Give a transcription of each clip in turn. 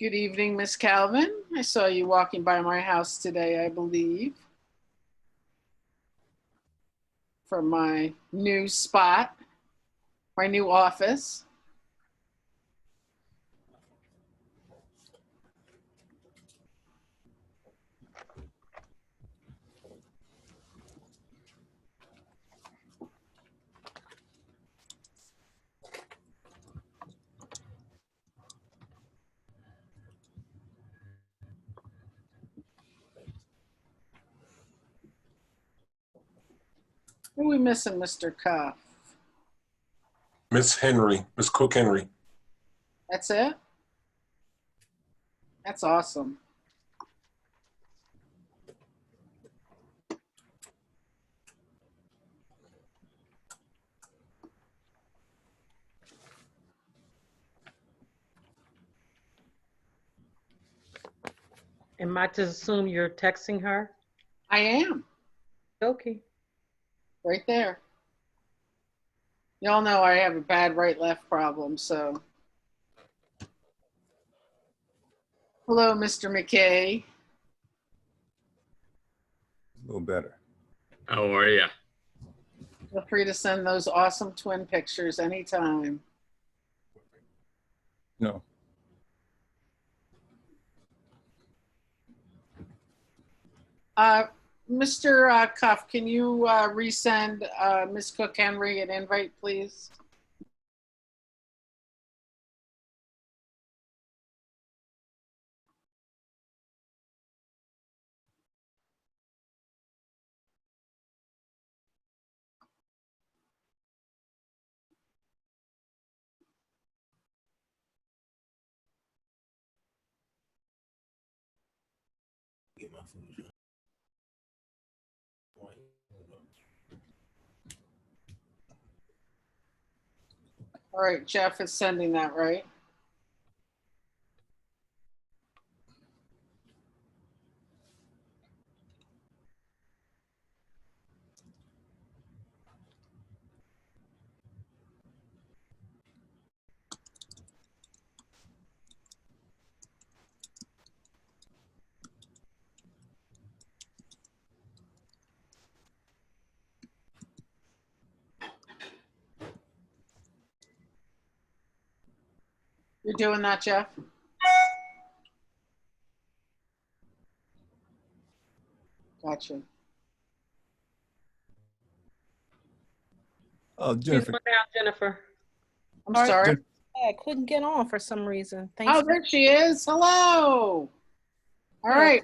Good evening, Miss Calvin. I saw you walking by my house today, I believe, from my new spot, my new office. Who are we missing, Mr. Cuff? Miss Henry, Miss Cook Henry. That's it? That's awesome. Am I to assume you're texting her? I am, Okay. right there. Y'all know I have a bad right-left problem, so. Hello, Mr. McKay. A little better. How are you? Feel free to send those awesome twin pictures anytime. No. Mr. Cuff, can you resend Miss Cook Henry an invite, please? Get my food. All right, Jeff is sending that, right? You're doing that, Jeff? Gotcha. Jennifer. She's down, Jennifer. I'm All right. sorry. I couldn't get on for some reason. Thanks. Oh, there she is. Hello. All right.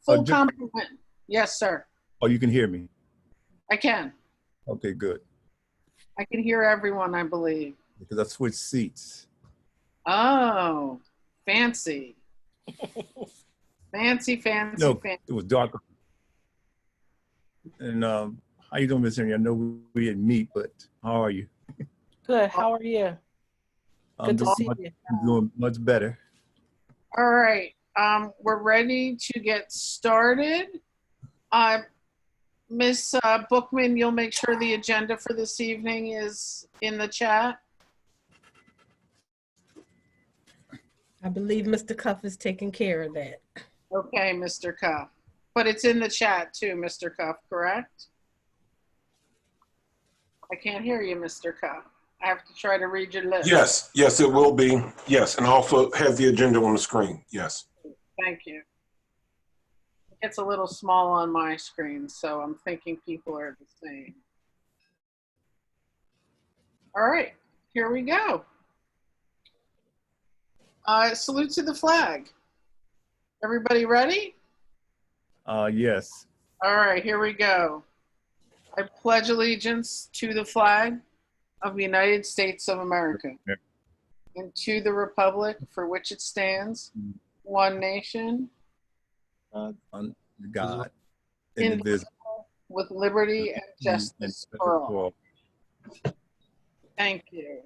Full compliment. Yes, sir. Oh, you can hear me. I can. Okay, good. I can hear everyone, I believe. Because I switched seats. Oh, fancy. Fancy, fancy, No, fancy. it was darker. And how you doing, Miss Henry? I know we didn't meet, but how are you? Good. How are you? I'm Good to see you. I'm doing much better. All right. We're ready to get started. Miss Bookman, you'll make sure the agenda for this evening is in the chat. I believe Mr. Cuff is taking care of that. Okay, Mr. Cuff. But it's in the chat too, Mr. Cuff, correct? I can't hear you, Mr. Cuff. I have to try to read your lips. Yes, yes, it will be. Yes, and also have the agenda on the screen. Yes. Thank you. It's a little small on my screen, so I'm thinking people are the same. All right, here we go. Salute to the flag. Everybody ready? Yes. All right, here we go. I pledge allegiance to the flag of the United States of America and to the republic for which it stands, one nation, God, indivisible, with liberty and justice for all. Thank you.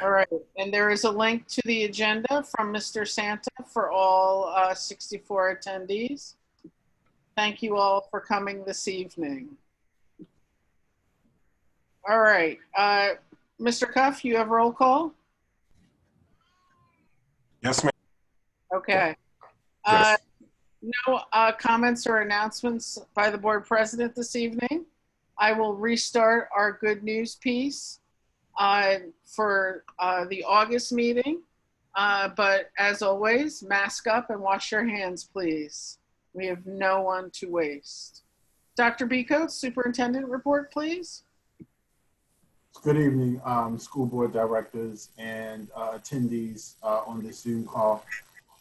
All right, and there is a link to the agenda from Mr. Santa for all 64 attendees. Thank you all for coming this evening. All right, Mr. Cuff, you have roll call? Yes, ma'am. Okay. Yes. No comments or announcements by the board president this evening. I will restart our good news piece for the August meeting. But as always, mask up and wash your hands, please. We have no one to waste. Dr. Becoats, superintendent report, please. Good evening, school board directors and attendees on this Zoom call.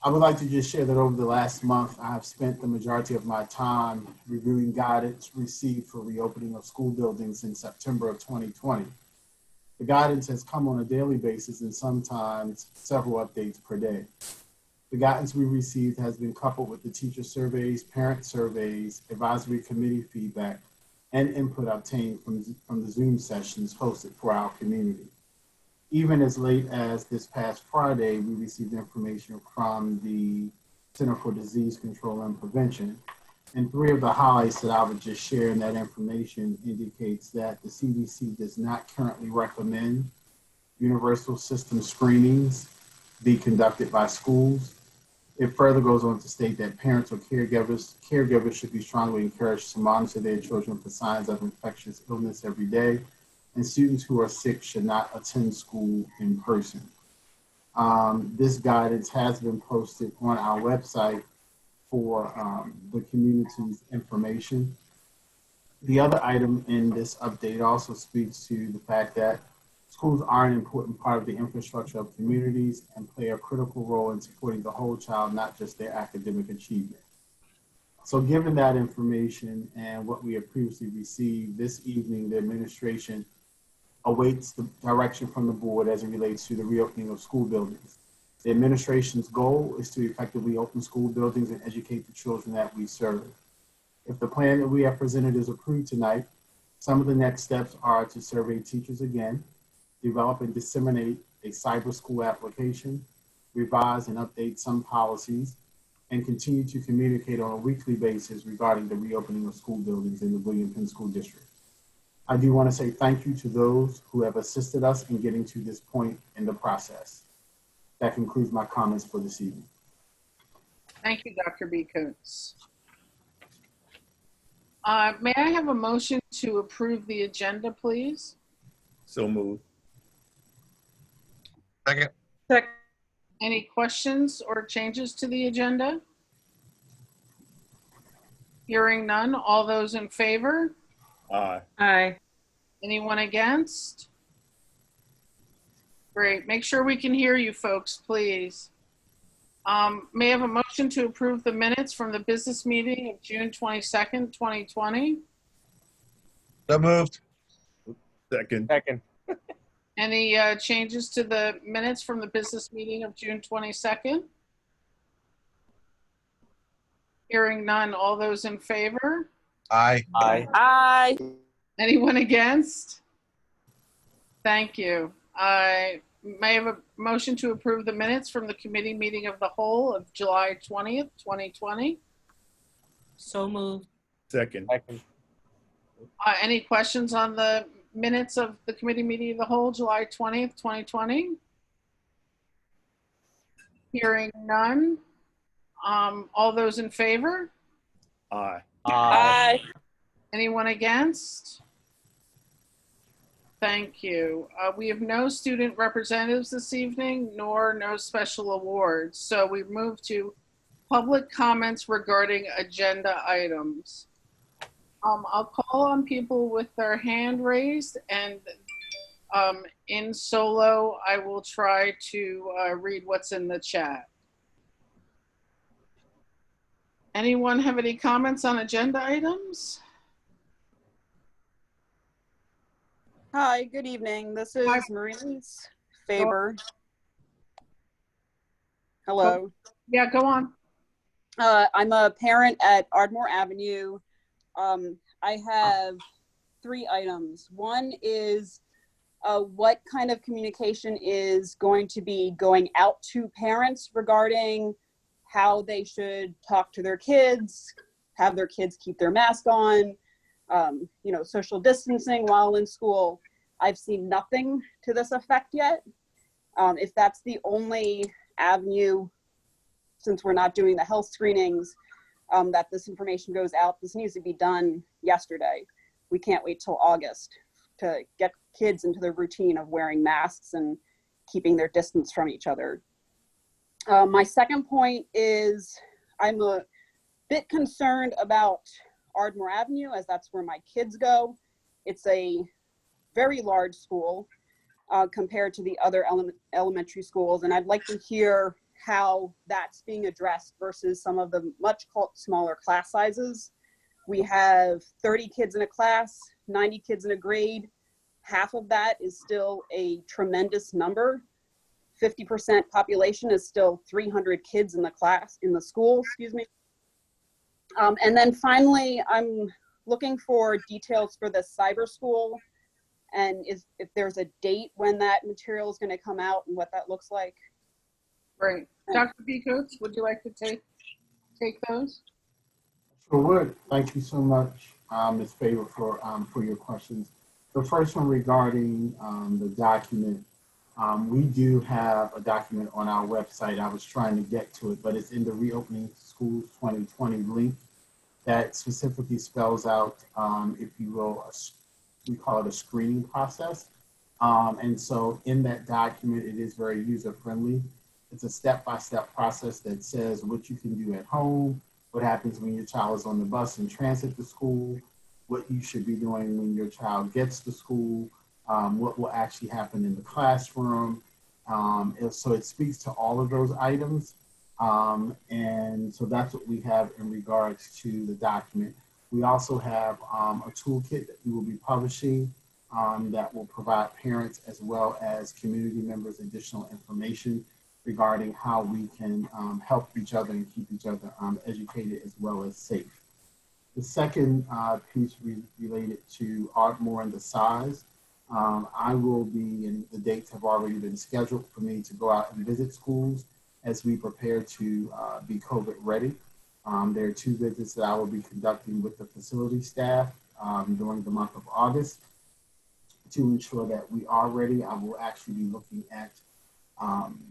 I would like to just share that over the last month, I have spent the majority of my time reviewing guidance received for reopening of school buildings in September of 2020. The guidance has come on a daily basis and sometimes several updates per day. The guidance we received has been coupled with the teacher surveys, parent surveys, advisory committee feedback, and input obtained from the Zoom sessions hosted for our community. Even as late as this past Friday, we received information from the Center for Disease Control and Prevention. And three of the highlights that I would just share in that information indicates that the CDC does not currently recommend universal system screenings be conducted by schools. It further goes on to state that parents or caregivers should be strongly encouraged to monitor their children for signs of infectious illness every day, and students who are sick should not attend school in person. This guidance has been posted on our website for the community's information. The other item in this update also speaks to the fact that schools are an important part of the infrastructure of communities and play a critical role in supporting the whole child, not just their academic achievement. So given that information and what we have previously received, this evening the administration awaits the direction from the board as it relates to the reopening of school buildings. The administration's goal is to effectively open school buildings and educate the children that we serve. If the plan that we have presented is approved tonight, some of the next steps are to survey teachers again, develop and disseminate a cyber school application, revise and update some policies, and continue to communicate on a weekly basis regarding the reopening of school buildings in the William Penn School District. I do want to say thank you to those who have assisted us in getting to this point in the process. That concludes my comments for this evening. Thank you, Dr. Becoats. May I have a motion to approve the agenda, please? So moved. Second. Second. Any questions or changes to the agenda? Hearing none, all those in favor? Aye. Aye. Anyone against? Great, make sure we can hear you folks, please. May I have a motion to approve the minutes from the business meeting of June 22nd, 2020? So moved. Second. Second. Any changes to the minutes from the business meeting of June 22nd? Hearing none, all those in favor? Aye. Aye. Aye. Anyone against? Thank you. I may have a motion to approve the minutes from the committee meeting of the whole of July 20th, 2020. So moved. Second. Second. Any questions on the minutes of the committee meeting of the whole, July 20th, 2020? Hearing none. All those in favor? Aye. Aye. Anyone against? Thank you. We have no student representatives this evening, nor no special awards. So we move to public comments regarding agenda items. I'll call on people with their hand raised, and in solo, I will try to read what's in the chat. Anyone have any comments on agenda items? Hi, good evening. This is Hi. Maurice Faber. Hello. Yeah, go on. I'm a parent at Ardmore Avenue. I have 3 items. One is what kind of communication is going to be going out to parents regarding how they should talk to their kids, have their kids keep their mask on, social distancing while in school. I've seen nothing to this effect yet. If that's the only Avenue, since we're not doing the health screenings, that this information goes out. This needs to be done yesterday. We can't wait till August to get kids into the routine of wearing masks and keeping their distance from each other. My second point is I'm a bit concerned about Ardmore Avenue, as that's where my kids go. It's a very large school compared to the other elementary schools, and I'd like to hear how that's being addressed versus some of the much smaller class sizes. We have 30 kids in a class, 90 kids in a grade. Half of that is still a tremendous number. 50% population is still 300 kids in the school, excuse me. And then finally, I'm looking for details for the cyber school, and if there's a date when that material is going to come out and what that looks like. Great. Dr. B. Coates, would you like to take those? Sure would. Thank you so much, Ms. Favor, for your questions. The first one regarding the document. We do have a document on our website. I was trying to get to it, but it's in the Reopening Schools 2020 link that specifically spells out, if you will, we call it a screening process. And so in that document, it is very user-friendly. It's a step-by-step process that says what you can do at home, what happens when your child is on the bus in transit to school, what you should be doing when your child gets to school, what will actually happen in the classroom. So it speaks to all of those items. And so that's what we have in regards to the document. We also have a toolkit that we will be publishing that will provide parents as well as community members additional information regarding how we can help each other and keep each other educated as well as safe. The second piece related to Ardmore and the size. I will be, and the dates have already been scheduled for me to go out and visit schools as we prepare to be COVID ready. There are 2 visits that I will be conducting with the facility staff during the month of August to ensure that we are ready. I will actually be looking at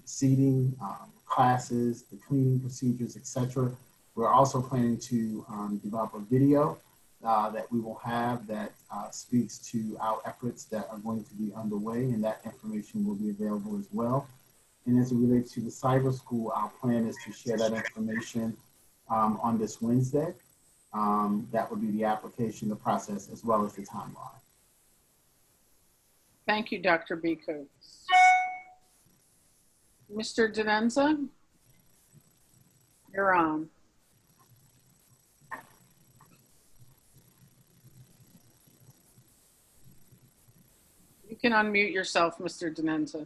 seating, classes, the cleaning procedures, etc. We're also planning to develop a video that we will have that speaks to our efforts that are going to be underway, and that information will be available as well. And as it relates to the cyber school, our plan is to share that information on this Wednesday. That would be the application, the process, as well as the timeline. Thank you, Dr. B. Coates. Mr. Denenza, you're on. You can unmute yourself, Mr. Denenza.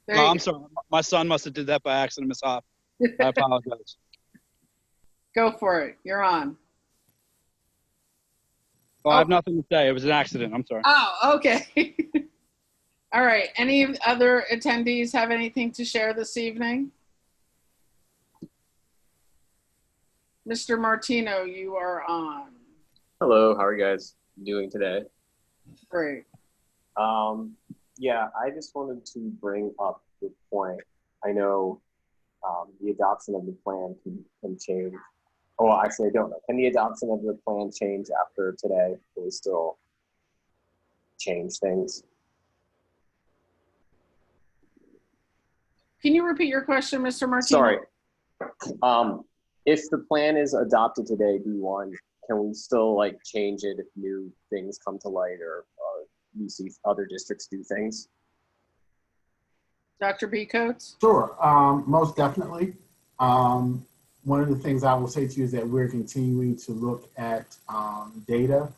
There Oh, you I'm go. sorry. My son must have did that by accident, Ms. Hoff. I apologize. Go for it. You're on. Well, I have nothing to say. It was an accident. I'm sorry. Oh, okay. All right. Any other attendees have anything to share this evening? Mr. Martino, you are on. Hello, how are you guys doing today? Great. Yeah, I just wanted to bring up the point. I know the adoption of the plan can change. Oh, well, actually, I don't know. Can the adoption of the plan change after today? Can we still change things? Can you repeat your question, Mr. Martino? Sorry. If the plan is adopted today, D1, can we still like change it if new things come to light or you see other districts do things? Dr. B. Coates? Sure, most definitely. One of the things I will say to you is that we're continuing to look at data,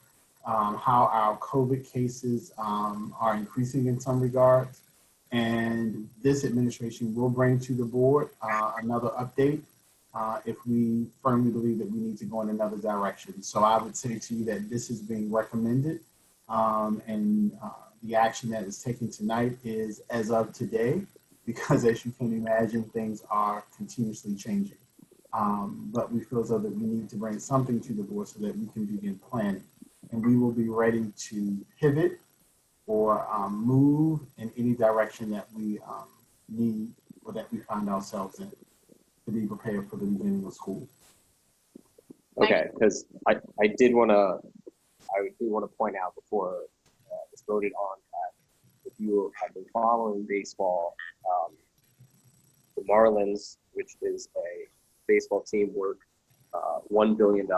how our COVID cases are increasing in some regards. And this administration will bring to the board another update if we firmly believe that we need to go in another direction. So I would say to you that this is being recommended, and the action that is taken tonight is as of today, because as you can imagine, things are continuously changing. But we feel as though that we need to bring something to the board so that we can begin planning. And we will be ready to pivot or move in any direction that we need or that we find ourselves in to be prepared for the beginning of school. Okay, because I do want to point out before it's voted on that if you have been following baseball, the Marlins, which is a baseball team, worth $1 billion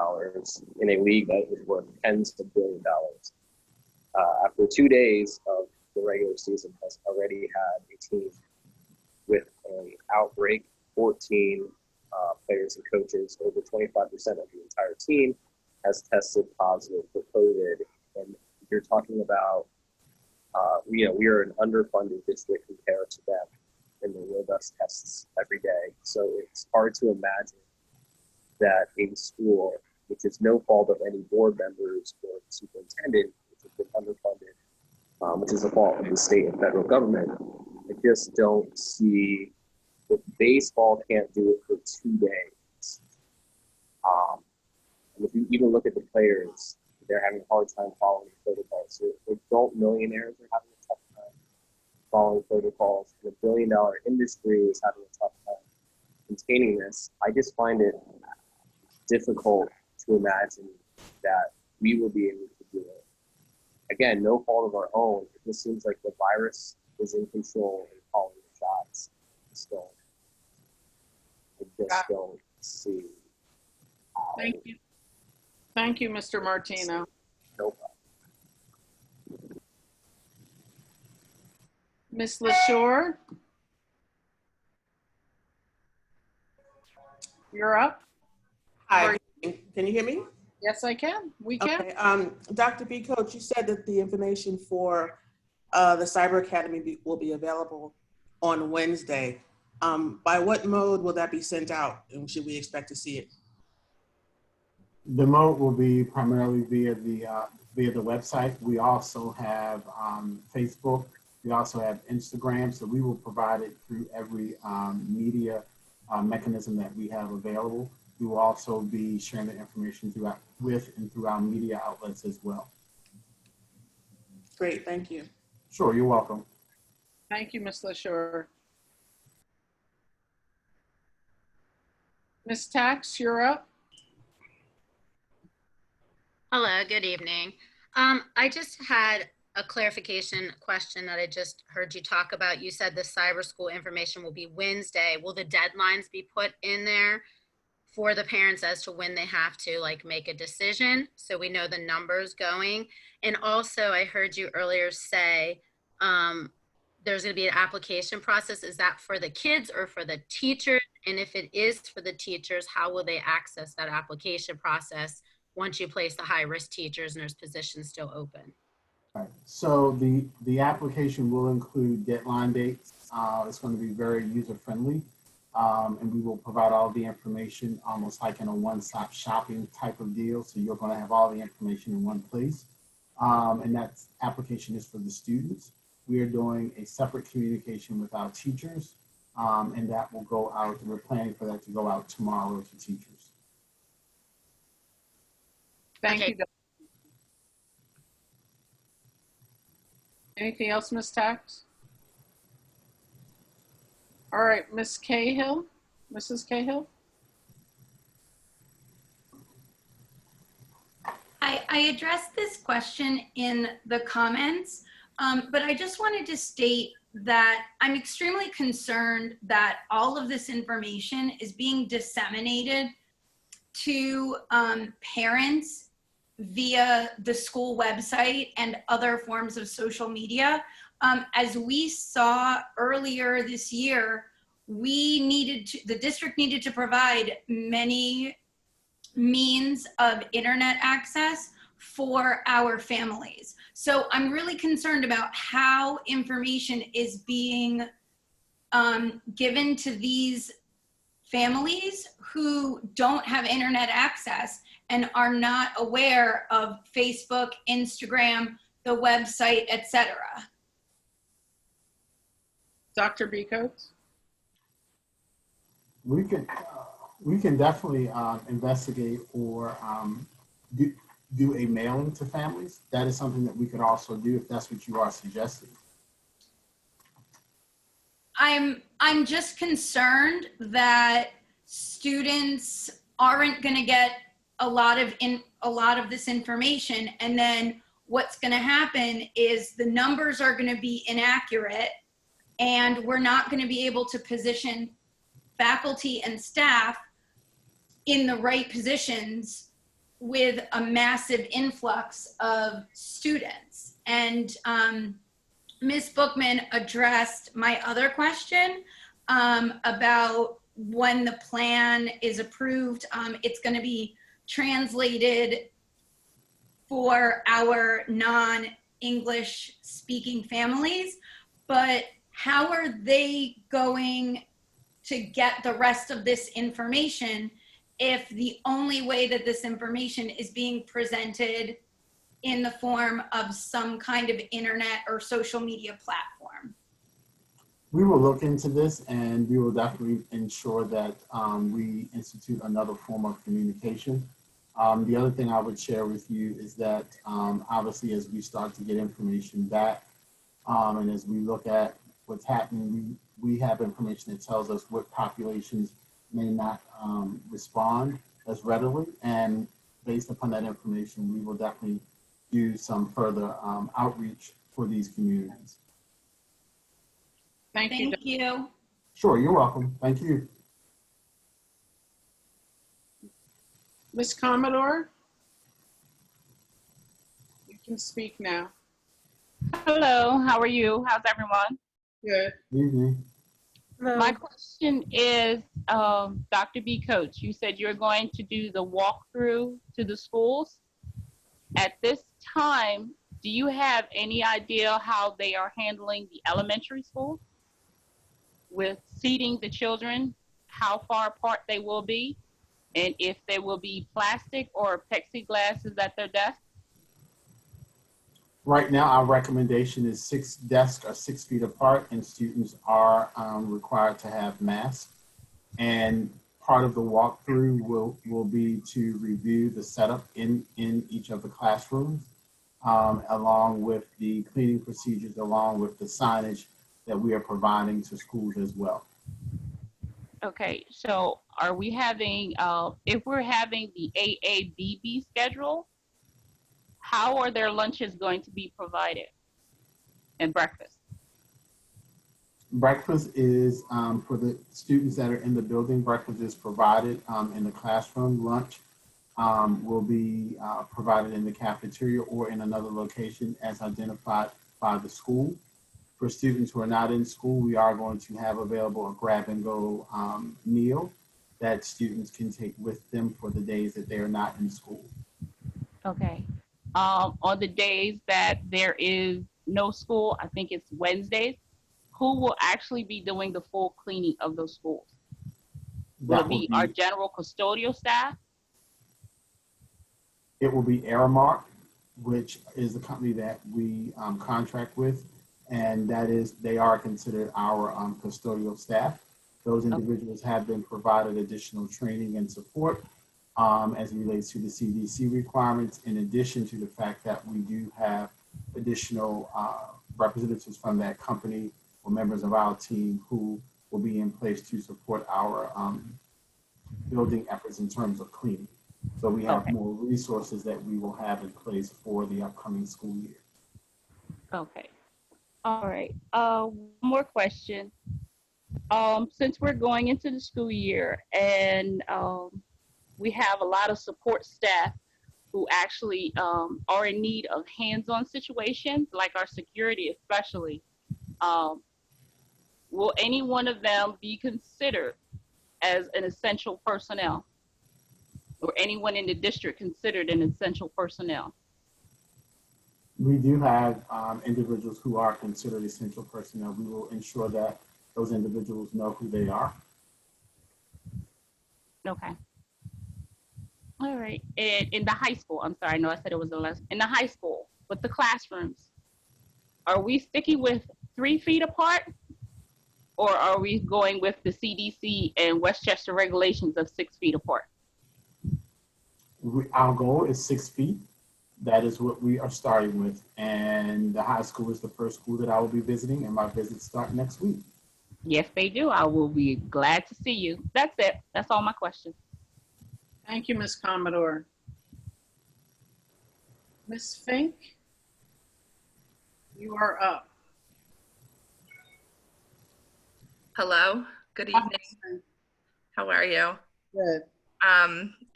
in a league that is worth tens of billions of dollars. After 2 days of the regular season, has already had a team with an outbreak, 14 players and coaches, over 25% of the entire team has tested positive for COVID. And you're talking about, we are an underfunded district compared to them, and the robust tests every day. So it's hard to imagine that a school, which is no fault of any board members or the superintendent, which has been underfunded, which is the fault of the state and federal government, I just don't see that baseball can't do it for 2 days. And if you even look at the players, they're having a hard time following protocols. So adult millionaires are having a tough time following protocols. And $1 billion industry is having a tough time containing this. I just find it difficult to imagine that we will be able to do it. Again, no fault of our own. It just seems like the virus is in control and calling the shots. I just don't see how. Thank you. Thank you, Mr. Martino. No problem. Ms. LaShure? You're up. Hi, can you hear me? Yes, I can. We can. Okay. Dr. B. Coach, you said that the information for the Cyber Academy will be available on Wednesday. By what mode will that be sent out, and should we expect to see it? The mode will be primarily via the website. We also have Facebook. We also have Instagram. So we will provide it through every media mechanism that we have available. We will also be sharing the information through our media outlets as well. Great, thank you. Sure, you're welcome. Thank you, Ms. LaShure. Ms. Tax, you're up. Hello, good evening. I just had a clarification question that I just heard you talk about. You said the cyber school information will be Wednesday. Will the deadlines be put in there for the parents as to when they have to make a decision, so we know the numbers going? And also I heard you earlier say there's going to be an application process. Is that for the kids or for the teachers? And if it is for the teachers, how will they access that application process once you place the high-risk teachers and there's positions still open? All right. So the application will include deadline dates. It's going to be very user-friendly. And we will provide all the information almost like in a one-stop shopping type of deal. So you're going to have all the information in one place. And that application is for the students. We are doing a separate communication with our teachers, and that will go out. We're planning for that to go out tomorrow to teachers. Thank you. Anything else, Ms. Tax? All right, Ms. Cahill, Mrs. Cahill. I addressed this question in the comments, but I just wanted to state that I'm extremely concerned that all of this information is being disseminated to parents via the school website and other forms of social media. As we saw earlier this year, the district needed to provide many means of internet access for our families. So I'm really concerned about how information is being given to these families who don't have internet access and are not aware of Facebook, Instagram, the website, etc. Dr. B. Coates? We can definitely investigate or do a mailing to families. That is something that we could also do if that's what you are suggesting. I'm just concerned that students aren't going to get a lot of this information, and then what's going to happen is the numbers are going to be inaccurate, and we're not going to be able to position faculty and staff in the right positions with a massive influx of students. And Ms. Bookman addressed my other question about when the plan is approved. It's going to be translated for our non-English speaking families, but how are they going to get the rest of this information if the only way that this information is being presented in the form of some kind of internet or social media platform? We will look into this, and we will definitely ensure that we institute another form of communication. The other thing I would share with you is that obviously as we start to get information back and as we look at what's happening, we have information that tells us what populations may not respond as readily. And based upon that information, we will definitely do some further outreach for these communities. Thank you. Sure, you're welcome. Thank you. Ms. Commodore, you can speak now. Hello, how are you? How's everyone? Good. Good evening. My question is, Dr. B. Coach, you said you're going to do the walkthrough to the schools. At this time, do you have any idea how they are handling the elementary schools with seating the children, how far apart they will be, and if they will be plastic or plexiglasses at their desks? Right now, our recommendation is 6 desks are 6 feet apart, and students are required to have masks. And part of the walkthrough will be to review the setup in each of the classrooms, along with the cleaning procedures, along with the signage that we are providing to schools as well. Okay, so are we having, if we're having the AABB schedule, how are their lunches going to be provided and breakfast? Breakfast is for the students that are in the building. Breakfast is provided in the classroom. Lunch will be provided in the cafeteria or in another location as identified by the school. For students who are not in school, we are going to have available a grab-and-go meal that students can take with them for the days that they are not in school. Okay. On the days that there is no school, I think it's Wednesdays, who will actually be doing the full cleaning of those schools? Will it be our general custodial staff? It will be Aramark, which is the company that we contract with, and that is, they are considered our custodial staff. Those individuals have been provided additional training and support as it relates to the CDC requirements, in addition to the fact that we do have additional representatives from that company or members of our team who will be in place to support our building efforts in terms of cleaning. So we have more resources that we will have in place for the upcoming school year. Okay. All right. One more question. Since we're going into the school year and we have a lot of support staff who actually are in need of hands-on situations, like our security especially, will any one of them be considered as an essential personnel? Or anyone in the district considered an essential personnel? We do have individuals who are considered essential personnel. We will ensure that those individuals know who they are. Okay. All right. And in the high school, I'm sorry, I know I said it was the last. In the high school, with the classrooms, are we sticking with 3 feet apart? Or are we going with the CDC and Westchester regulations of 6 feet apart? Our goal is 6 feet. That is what we are starting with. And the high school is the first school that I will be visiting, and my visits start next week. Yes, they do. I will be glad to see you. That's it. That's all my questions. Thank you, Ms. Commodore. Ms. Fink, you are up. Hello, good evening. How are you? Good.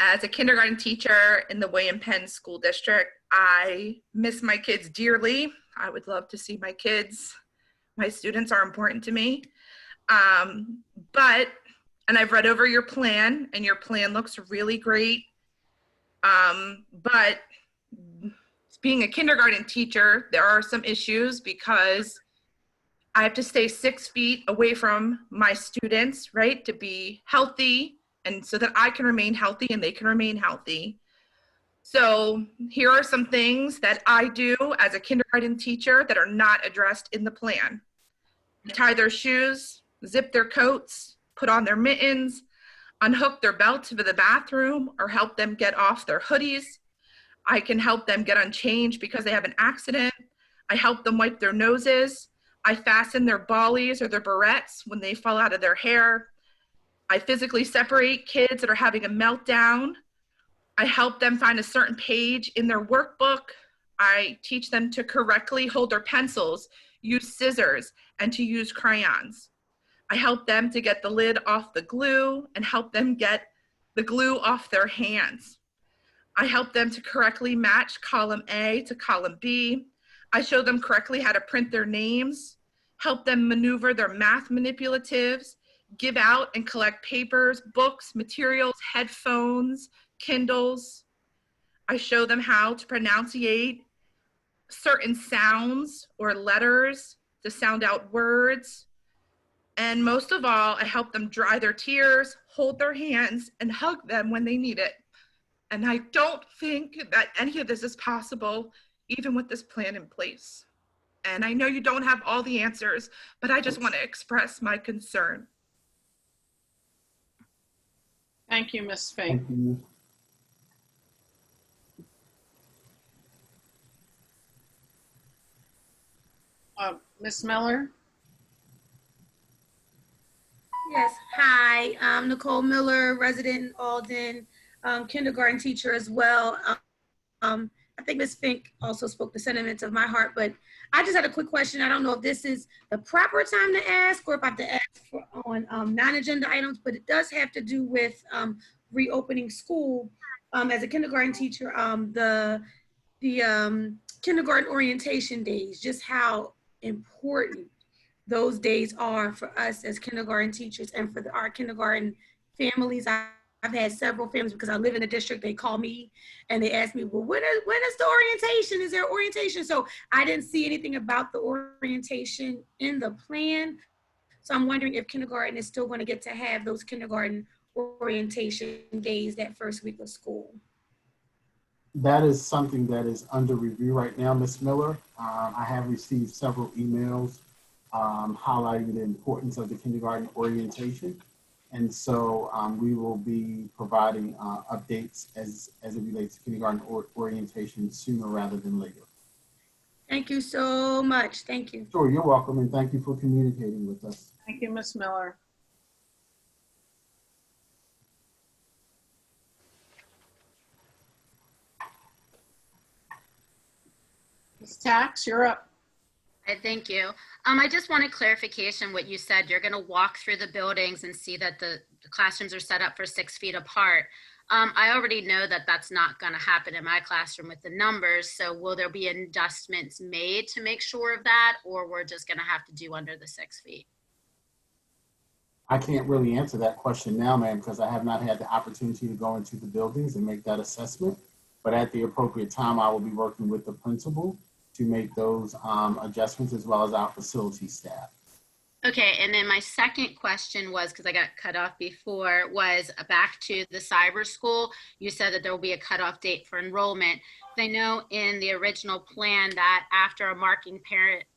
As a kindergarten teacher in the William Penn School District, I miss my kids dearly. I would love to see my kids. My students are important to me. And I've read over your plan, and your plan looks really great. But being a kindergarten teacher, there are some issues because I have to stay 6 feet away from my students, right, to be healthy and so that I can remain healthy and they can remain healthy. So here are some things that I do as a kindergarten teacher that are not addressed in the plan. Tie their shoes, zip their coats, put on their mittens, unhook their belts for the bathroom, or help them get off their hoodies. I can help them get unchanged because they have an accident. I help them wipe their noses. I fasten their bollies or their barrettes when they fall out of their hair. I physically separate kids that are having a meltdown. I help them find a certain page in their workbook. I teach them to correctly hold their pencils, use scissors, and to use crayons. I help them to get the lid off the glue and help them get the glue off their hands. I help them to correctly match column A to column B. I show them correctly how to print their names, help them maneuver their math manipulatives, give out and collect papers, books, materials, headphones, Kindles. I show them how to pronunciate certain sounds or letters to sound out words. And most of all, I help them dry their tears, hold their hands, and hug them when they need it. And I don't think that any of this is possible, even with this plan in place. And I know you don't have all the answers, but I just want to express my concern. Thank you, Ms. Fink. Thank you. Ms. Miller? Yes, hi, I'm Nicole Miller, resident in Alden, kindergarten teacher as well. I think Ms. Fink also spoke the sentiments of my heart, but I just had a quick question. I don't know if this is the proper time to ask or if I have to ask for on non-agenda items, but it does have to do with reopening school. As a kindergarten teacher, the kindergarten orientation days, just how important those days are for us as kindergarten teachers and for our kindergarten families. I've had several families because I live in a district, they call me and they ask me, well, when is the orientation? Is there orientation? So I didn't see anything about the orientation in the plan. So I'm wondering if kindergarten is still going to get to have those kindergarten orientation days that first week of school. That is something that is under review right now, Ms. Miller. I have received several emails highlighting the importance of the kindergarten orientation. And so we will be providing updates as it relates to kindergarten orientation sooner rather than later. Thank you so much. Thank you. Sure, you're welcome, and thank you for communicating with us. Thank you, Ms. Miller. Ms. Tax, you're up. Thank you. I just wanted clarification what you said. You're going to walk through the buildings and see that the classrooms are set up for 6 feet apart. I already know that that's not going to happen in my classroom with the numbers. So will there be adjustments made to make sure of that, or we're just going to have to do under the 6 feet? I can't really answer that question now, ma'am, because I have not had the opportunity to go into the buildings and make that assessment. But at the appropriate time, I will be working with the principal to make those adjustments, as well as our facility staff. Okay, and then my second question was, because I got cut off before, was back to the cyber school. You said that there will be a cutoff date for enrollment. I know in the original plan that after a marking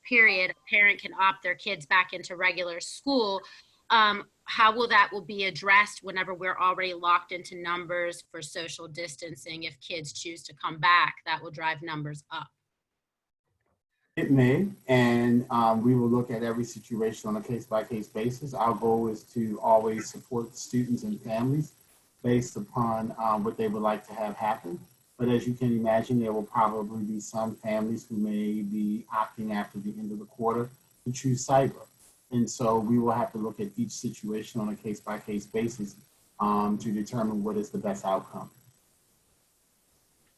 period, a parent can opt their kids back into regular school. How will that be addressed whenever we're already locked into numbers for social distancing? If kids choose to come back, that will drive numbers up. It may, and we will look at every situation on a case-by-case basis. Our goal is to always support students and families based upon what they would like to have happen. But as you can imagine, there will probably be some families who may be opting after the end of the quarter to choose cyber. And so we will have to look at each situation on a case-by-case basis to determine what is the best outcome.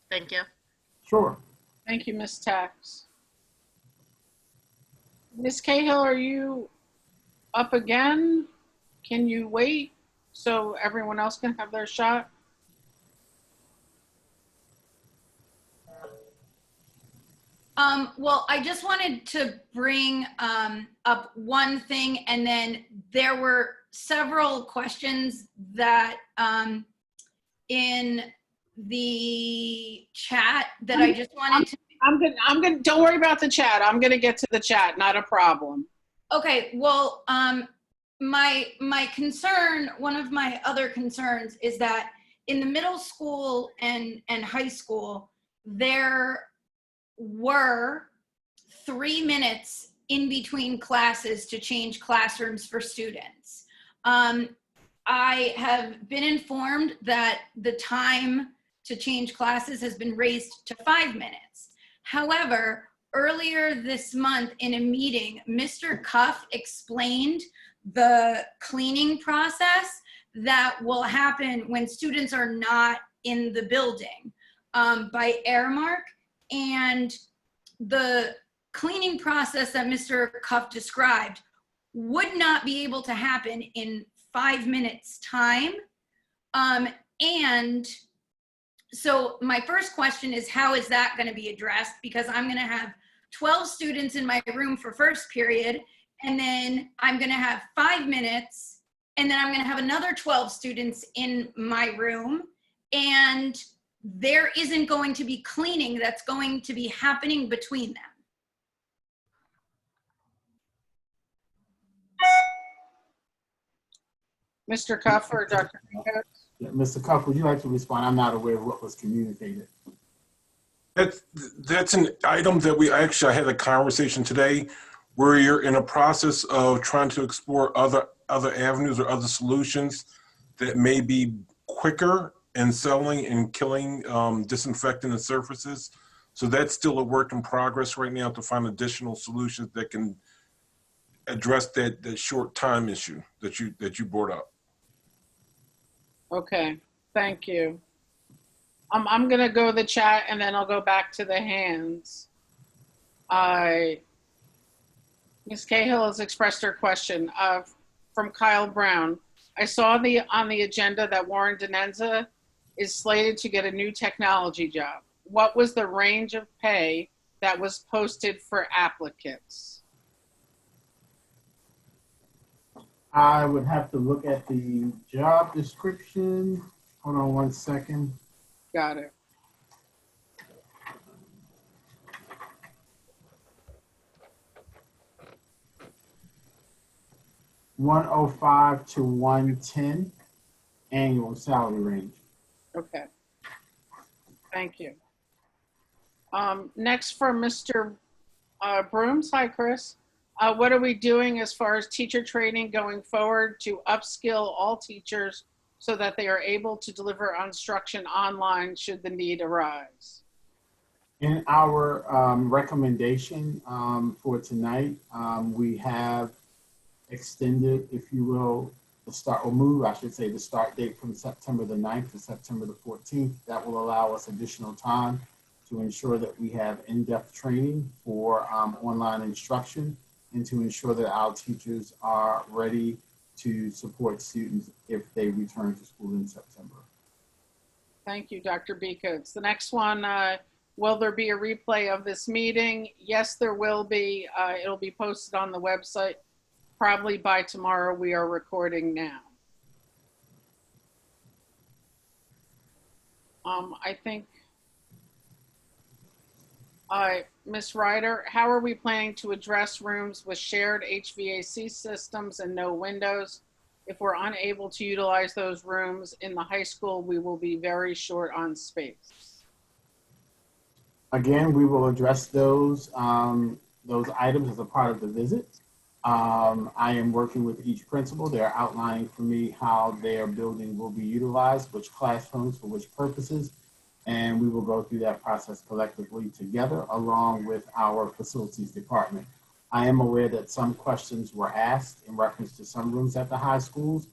Thank you. Sure. Thank you, Ms. Tax. Ms. Cahill, are you up again? Can you wait so everyone else can have their shot? Well, I just wanted to bring up one thing, and then there were several questions that in the chat that I just wanted to. I'm gonna, don't worry about the chat. I'm gonna get to the chat, not a problem. Okay, well, my concern, one of my other concerns is that in the middle school and high school, there were 3 minutes in between classes to change classrooms for students. I have been informed that the time to change classes has been raised to 5 minutes. However, earlier this month in a meeting, Mr. Cuff explained the cleaning process that will happen when students are not in the building by Airmark. And the cleaning process that Mr. Cuff described would not be able to happen in 5 minutes time. And so my first question is, how is that going to be addressed? Because I'm going to have 12 students in my room for first period, and then I'm going to have 5 minutes, and then I'm going to have another 12 students in my room, and there isn't going to be cleaning that's going to be happening between them. Mr. Cuff or Dr. Rico? Yeah, Mr. Cuff, would you like to respond? I'm not aware of what was communicated. That's an item that I had a conversation today where you're in a process of trying to explore other avenues or other solutions that may be quicker in selling and killing disinfectant and surfaces. So that's still a work in progress right now to find additional solutions that can address that short time issue that you brought up. Okay, thank you. I'm gonna go to the chat and then I'll go back to the hands. Ms. Cahill has expressed her question from Kyle Brown. I saw on the agenda that Warren Denenza is slated to get a new technology job. What was the range of pay that was posted for applicants? I would have to look at the job description. Hold on one second. Got it. $105 to $110 annual salary range. Okay. Thank you. Next for Mr. Brooms. Hi, Chris. What are we doing as far as teacher training going forward to upskill all teachers so that they are able to deliver instruction online should the need arise? In our recommendation for tonight, we have extended, if you will, the start date from September the 9th to September the 14th. That will allow us additional time to ensure that we have in-depth training for online instruction and to ensure that our teachers are ready to support students if they return to school in September. Thank you, Dr. Beekins. The next one, will there be a replay of this meeting? Yes, there will be. It'll be posted on the website probably by tomorrow. We are recording now. I think, Ms. Ryder, how are we planning to address rooms with shared HVAC systems and no windows? If we're unable to utilize those rooms in the high school, we will be very short on space. Again, we will address those those items as a part of the visit. I am working with each principal. They're outlining for me how their building will be utilized, which classrooms for which purposes, and we will go through that process collectively together along with our facilities department. I am aware that some questions were asked in reference to some rooms at the high schools.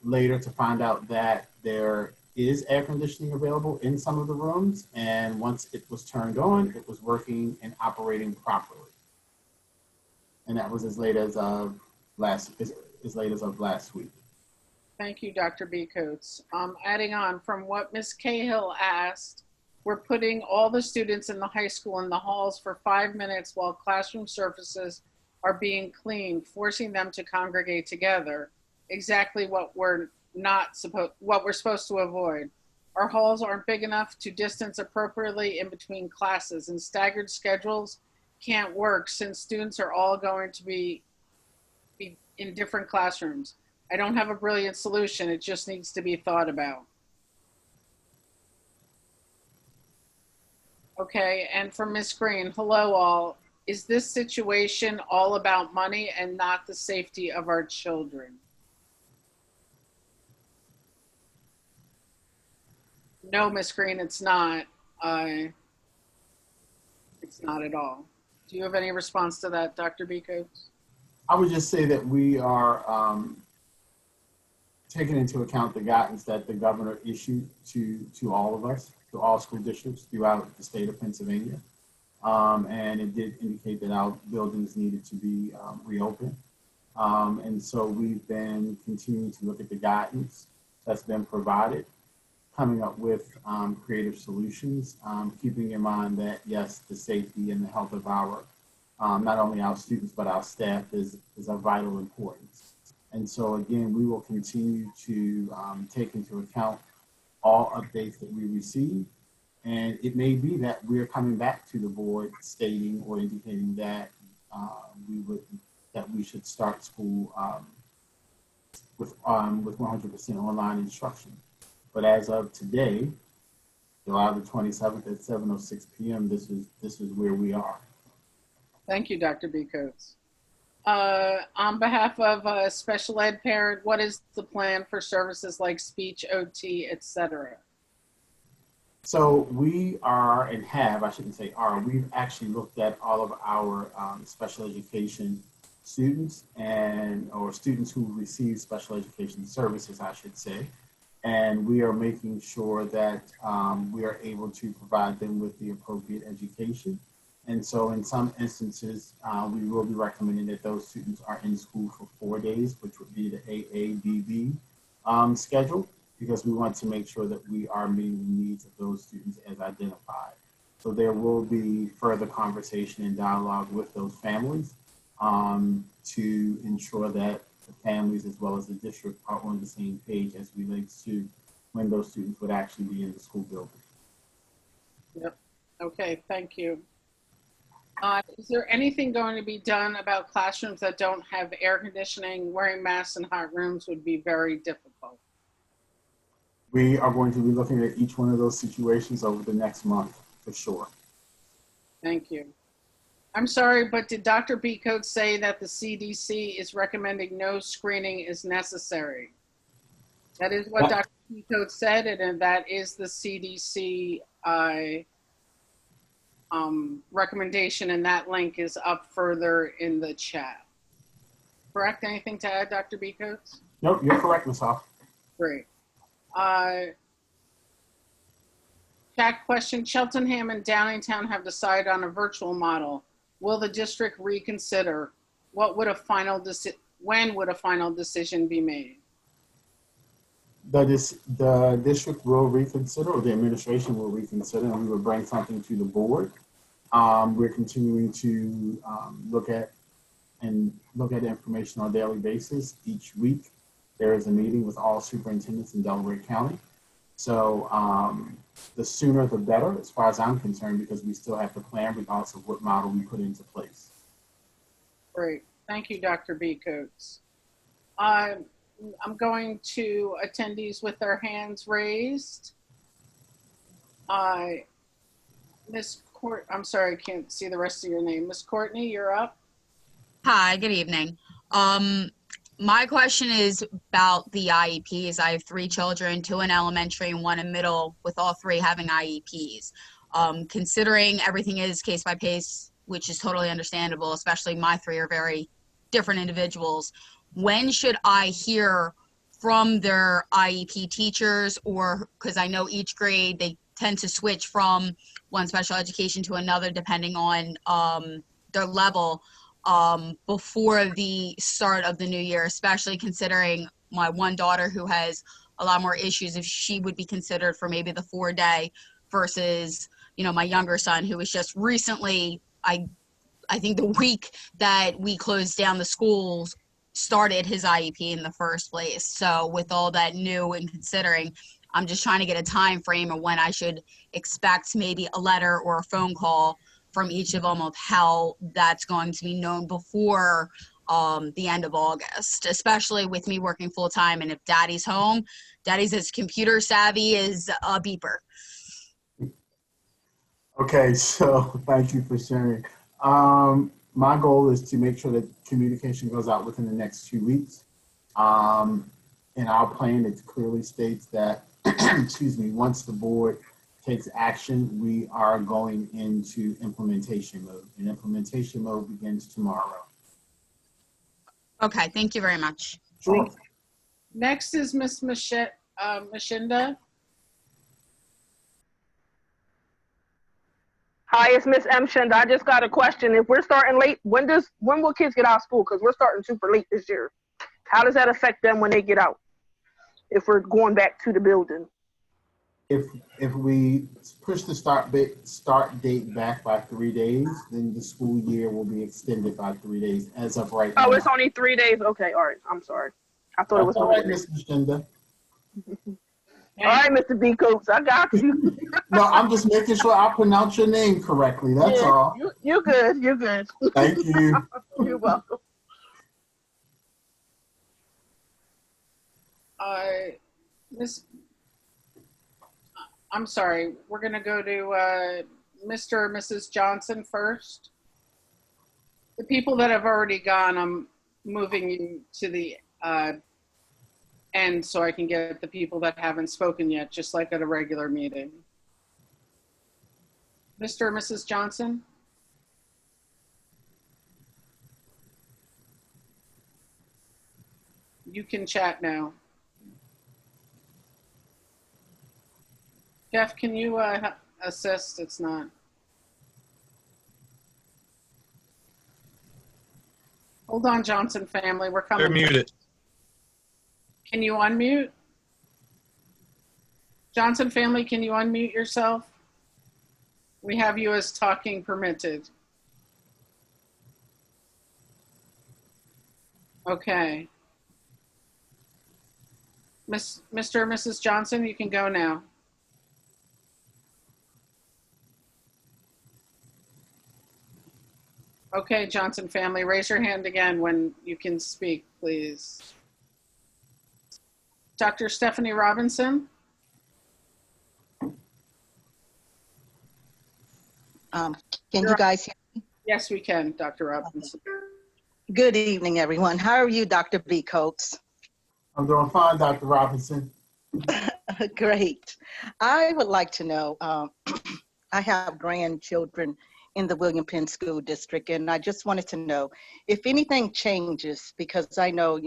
Later to find out that there is air conditioning available in some of the rooms, and once it was turned on, it was working and operating properly. And that was as late as of last week. Thank you, Dr. B. Coates. Adding on from what Ms. Cahill asked, we're putting all the students in the high school in the halls for 5 minutes while classroom surfaces are being cleaned, forcing them to congregate together. Exactly what we're supposed to avoid. Our halls aren't big enough to distance appropriately in between classes, and staggered schedules can't work since students are all going to be in different classrooms. I don't have a brilliant solution. It just needs to be thought about. Okay, and from Ms. Green, hello all. Is this situation all about money and not the safety of our children? No, Ms. Green, it's not. It's not at all. Do you have any response to that, Dr. B. Coates? I would just say that we are taking into account the guidance that the governor issued to all of us, to all school districts throughout the state of Pennsylvania. And it did indicate that our buildings needed to be reopened. And so we've been continuing to look at the guidance that's been provided, coming up with creative solutions, keeping in mind that, yes, the safety and the health of our, not only our students, but our staff is of vital importance. And so again, we will continue to take into account all updates that we receive. And it may be that we're coming back to the board stating or indicating that we should start school with 100% online instruction. But as of today, July the 27th at 7:06 p.m., this is where we are. Thank you, Dr. B. Coates. On behalf of a special ed parent, what is the plan for services like speech, OT, et cetera? So we are and have, I shouldn't say are, we've actually looked at all of our special education students or students who receive special education services, I should say. And we are making sure that we are able to provide them with the appropriate education. And so in some instances, we will be recommending that those students are in school for 4 days, which would be the AABB schedule, because we want to make sure that we are meeting the needs of those students as identified. So there will be further conversation and dialogue with those families to ensure that the families as well as the district are on the same page as relates to when those students would actually be in the school building. Yep. Okay, thank you. Is there anything going to be done about classrooms that don't have air conditioning? Wearing masks in hot rooms would be very difficult. We are going to be looking at each one of those situations over the next month for sure. Thank you. I'm sorry, but did Dr. B. Coates say that the CDC is recommending no screening is necessary? That is what Dr. B. Coates said, and that is the CDC recommendation, and that link is up further in the chat. Correct? Anything to add, Dr. B. Coates? Nope, you're correct, Ms. Hoff. Great. Chat question, Cheltenham and Downingtown have decided on a virtual model. Will the district reconsider? When would a final decision be made? The district will reconsider, or the administration will reconsider, and we will bring something to the board. We're continuing to look at information on a daily basis. Each week, there is a meeting with all superintendents in Delaware County. So the sooner the better, as far as I'm concerned, because we still have to plan regardless of what model we put into place. Great. Thank you, Dr. B. Coates. I'm going to attendees with their hands raised. Ms. I'm sorry, I can't see the rest of your name. Miss Courtney, you're up. Hi, good evening. My question is about the IEPs. I have 3 children, 2 in elementary and 1 in middle, with all 3 having IEPs. Considering everything is case by case, which is totally understandable, especially my 3 are very different individuals, when should I hear from their IEP teachers? Or, because I know each grade, they tend to switch from one special education to another depending on their level, before the start of the new year, especially considering my one daughter who has a lot more issues, if she would be considered for maybe the 4-day versus, you know, my younger son who was just recently, I think the week that we closed down the schools started his IEP in the first place. So with all that new and considering, I'm just trying to get a time frame of when I should expect maybe a letter or a phone call from each of them of how that's going to be known before the end of August, especially with me working full time. And if daddy's home, daddy's as computer savvy as a beeper. Okay, so thank you for sharing. My goal is to make sure that communication goes out within the next 2 weeks. In our plan, it clearly states that, excuse me, once the board takes action, we are going into implementation mode. And implementation mode begins tomorrow. Okay, thank you very much. Sure. Next is Miss Mashinda. Hi, it's Miss M. Shinda. I just got a question. If we're starting late, when will kids get out of school? Because we're starting super late this year. How does that affect them when they get out? If we're going back to the building? If we push the start date back by 3 days, then the school year will be extended by 3 days as of right now. Oh, it's only 3 days? Okay, all right. I'm sorry. I thought it was all right, more. Miss Mashinda. All right, Mr. B. Coops, I got you. No, I'm just making sure I pronounce your name correctly. That's all. You're good. You're good. Thank you. You're welcome. I'm sorry. We're going to go to Mr. or Mrs. Johnson first. The people that have already gone, I'm moving you to the end so I can get the people that haven't spoken yet, just like at a regular meeting. Mr. or Mrs. Johnson? You can chat now. Jeff, can you assist? It's not. Hold on, Johnson family. We're coming. They're muted. Can you unmute? Johnson family, can you unmute yourself? We have you as talking permitted. Okay. Mr. or Mrs. Johnson, you can go now. Okay, Johnson family, raise your hand again when you can speak, please. Dr. Stephanie Robinson. Can you guys hear me? Yes, we can, Dr. Robinson. Good evening, everyone. How are you, Dr. B. Coates? I'm doing fine, Dr. Robinson. Great. I would like to know, I have grandchildren in the William Penn School District, and I just wanted to know if anything changes, because I know,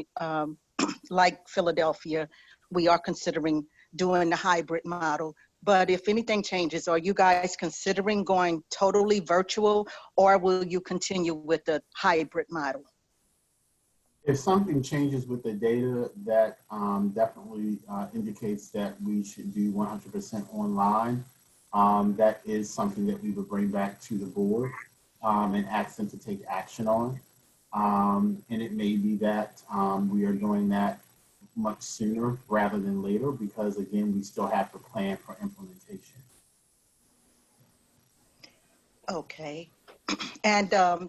like Philadelphia, we are considering doing the hybrid model. But if anything changes, are you guys considering going totally virtual, or will you continue with the hybrid model? If something changes with the data, that definitely indicates that we should do 100% online. That is something that we would bring back to the board and ask them to take action on. And it may be that we are doing that much sooner rather than later, because again, we still have to plan for implementation. Okay. And are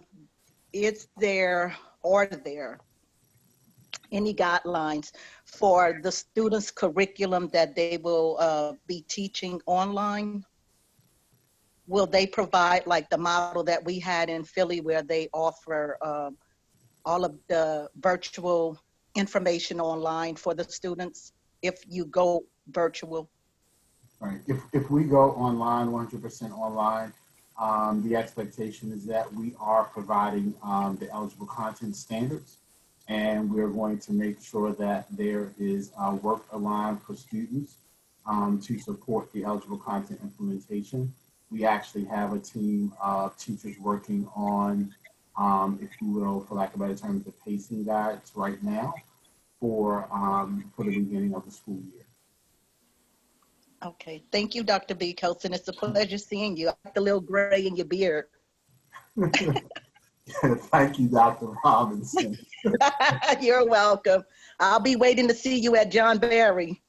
there any guidelines for the students' curriculum that they will be teaching online? will they provide like the model that we had in Philly where they offer all of the virtual information online for the students if you go virtual? Right. If we go online, 100% online, the expectation is that we are providing the eligible content standards, and we're going to make sure that there is work aligned for students to support the eligible content implementation. We actually have a team of teachers working on, if you will, for lack of a better term, the pacing guides right now for the beginning of the school year. Okay, thank you, Dr. B. Coates, it's a pleasure seeing you. I like the little gray in your beard. Thank you, Dr. Robinson. You're welcome. I'll be waiting to see you at John Berry.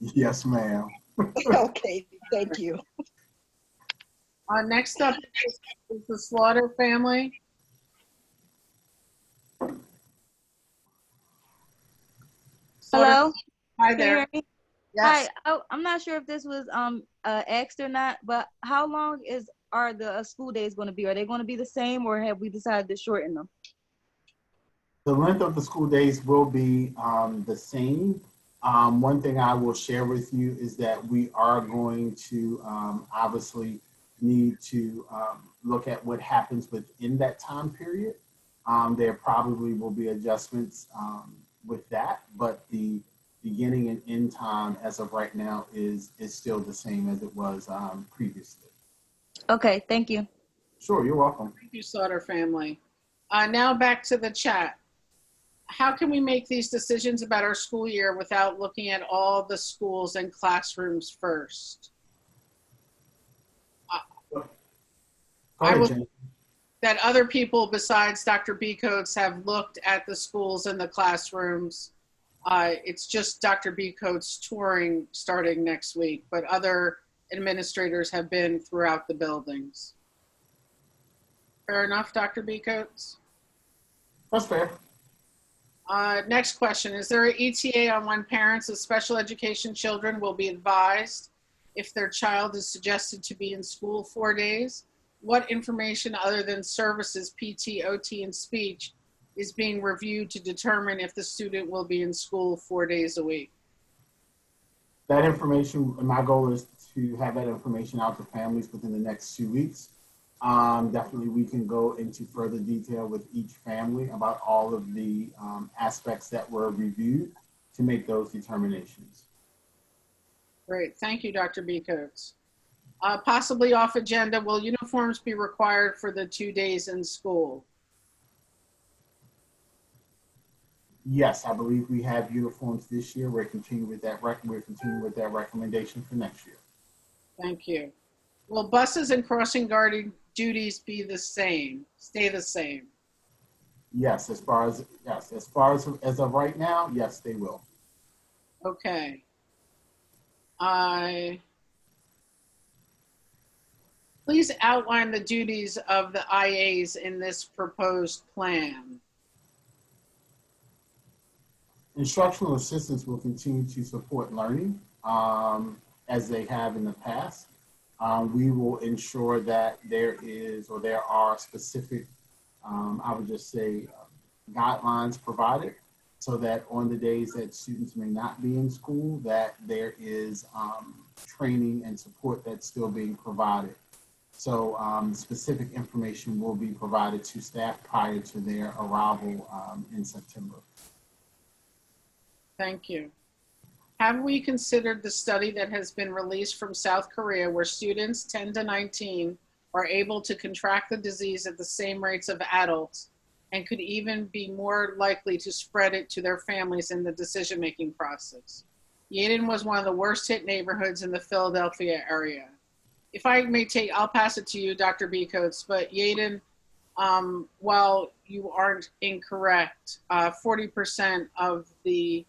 Yes, ma'am. Okay, thank you. Next up is the Slaughter family. Hello? Hi Can you there. hear me? Yes. Hi. I'm not sure if this was asked or not, but how long are the school days going to be? Are they going to be the same, or have we decided to shorten them? The length of the school days will be the same. One thing I will share with you is that we are going to obviously need to look at what happens within that time period. There probably will be adjustments with that, but the beginning and end time as of right now is still the same as it was previously. Okay, thank you. Sure, you're welcome. Thank you, Slaughter family. Now back to the chat. How can we make these decisions about our school year without looking at all the schools and classrooms first? I will, that other people besides Dr. B. Coates have looked at the schools and the classrooms. It's just Dr. B. Coates touring starting next week, but other administrators have been throughout the buildings. Fair enough, Dr. B. Coates? That's fair. Next question, is there an ETA on when parents of special education children will be advised if their child is suggested to be in school 4 days? What information other than services, PT, OT, and speech is being reviewed to determine if the student will be in school 4 days a week? That information, my goal is to have that information out to families within the next 2 weeks. Definitely we can go into further detail with each family about all of the aspects that were reviewed to make those determinations. Great, thank you, Dr. B. Coates. Possibly off agenda, will uniforms be required for the 2 days in school? Yes, I believe we have uniforms this year. We're continuing with that recommendation for next year. Thank you. Will buses and crossing guarding duties be the same, stay the same? Yes, as far as of right now, yes, they will. Okay. Please outline the duties of the IAs in this proposed plan. Instructional assistants will continue to support learning as they have in the past. We will ensure that there are specific, I would just say, guidelines provided so that on the days that students may not be in school, that there is training and support that's still being provided. So specific information will be provided to staff prior to their arrival in September. Thank you. Have we considered the study that has been released from South Korea where students 10 to 19 are able to contract the disease at the same rates of adults and could even be more likely to spread it to their families in the decision-making process? Yaden was one of the worst hit neighborhoods in the Philadelphia area. If I may I'll pass it to you, Dr. B. Coates, but Yaden, while you aren't incorrect, 40% of the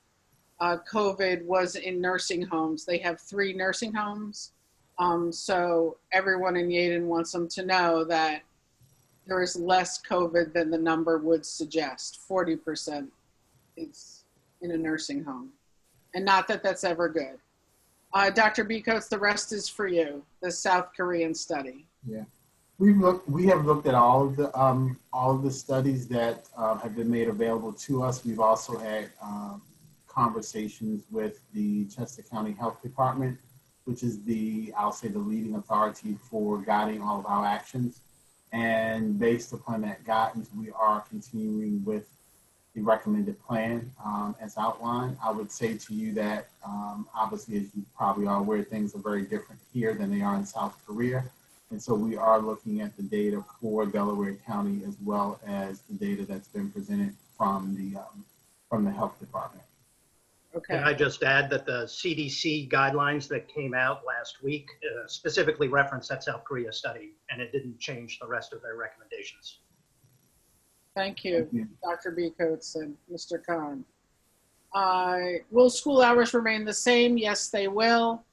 COVID was in nursing homes. They have 3 nursing homes. So everyone in Yaden wants them to know that there is less COVID than the number would suggest. 40% is in a nursing home. And not that that's ever good. Dr. Becoats, the rest is for you, the South Korean study. Yeah. We have looked at all of the studies that have been made available to us. We've also had conversations with the Chester County Health Department, which is I'll say the leading authority for guiding all of our actions. And based upon that guidance, we are continuing with the recommended plan as outlined. I would say to you that obviously, as you probably are aware, things are very different here than they are in South Korea. And so we are looking at the data for Delaware County as well as the data that's been presented from the health department. Okay. Can I just add that the CDC guidelines that came out last week specifically referenced that South Korea study, and it didn't change the rest of their recommendations. Thank you, Dr. Becoats and Mr. Khan. Will school hours remain the same? Yes, they will.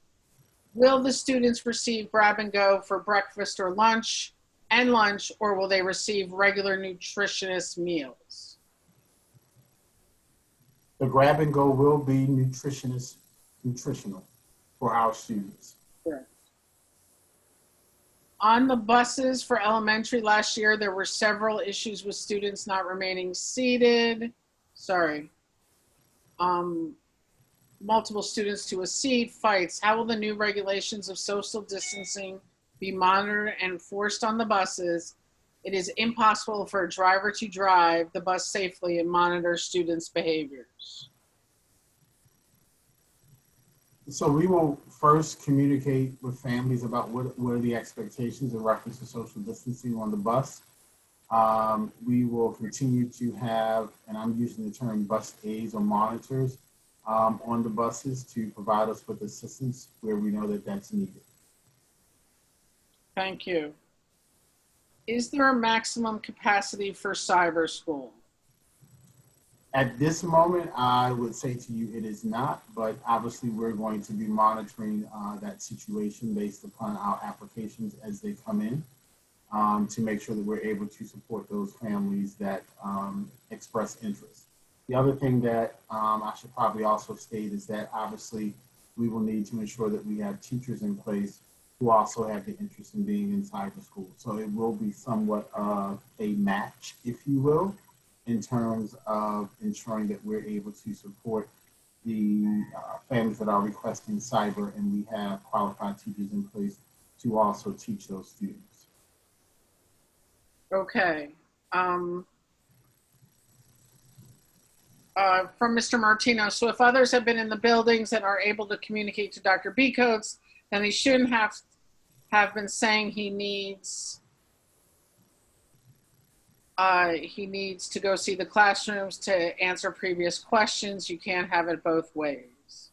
Will the students receive grab and go for breakfast or lunch, or will they receive regular nutritionist meals? The grab and go will be nutritional for our students. Correct. On the buses for elementary last year, there were several issues with students not remaining seated. Multiple students to a seat, fights. How will the new regulations of social distancing be monitored and enforced on the buses? It is impossible for a driver to drive the bus safely and monitor students' behaviors. So we will first communicate with families about what are the expectations in reference to social distancing on the bus. We will continue to have, and I'm using the term bus aides or monitors on the buses to provide us with assistance where we know that that's needed. Thank you. Is there a maximum capacity for cyber school? At this moment, I would say to you it is not, but obviously we're going to be monitoring that situation based upon our applications as they come in to make sure that we're able to support those families that express interest. The other thing that I should probably also state is that obviously we will need to ensure that we have teachers in place who also have the interest in being in cyber school. So it will be somewhat of a match, if you will, in terms of ensuring that we're able to support the families that are requesting cyber, and we have qualified teachers in place to also teach those students. Okay. From Mr. Martino, so if others have been in the buildings and are able to communicate to Dr. Becoats, then he shouldn't have been saying he needs to go see the classrooms to answer previous questions. You can't have it both ways.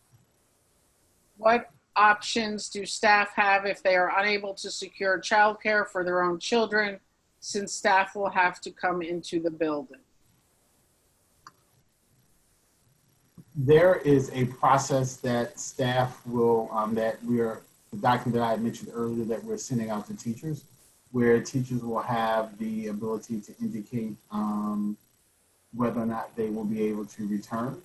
What options do staff have if they are unable to secure childcare for their own children, since staff will have to come into the building? There is a process that staff will, the document that I had mentioned earlier that we're sending out to teachers, where teachers will have the ability to indicate whether or not they will be able to return.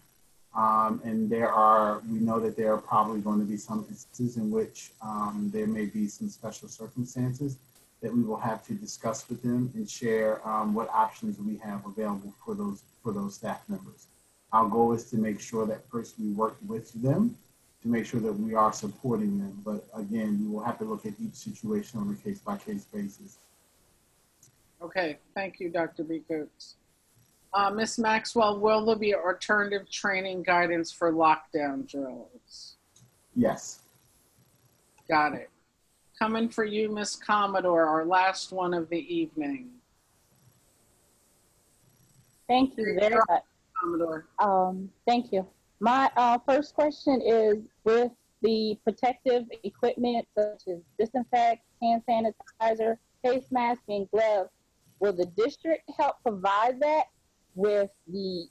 And we know that there are probably going to be some instances in which there may be some special circumstances that we will have to discuss with them and share what options we have available for those staff members. Our goal is to make sure that first we work with them to make sure that we are supporting them. But again, we will have to look at each situation on a case-by-case basis. Okay, thank you, Dr. Becoats. Ms. Maxwell, will there be alternative training guidance for lockdown drills? Yes. Got it. Coming for you, Ms. Commodore, our last one of the evening. Thank you very much. Commodore. Thank you. My first question is, with the protective equipment such as disinfect, hand sanitizer, face mask, and gloves, will the district help provide that with the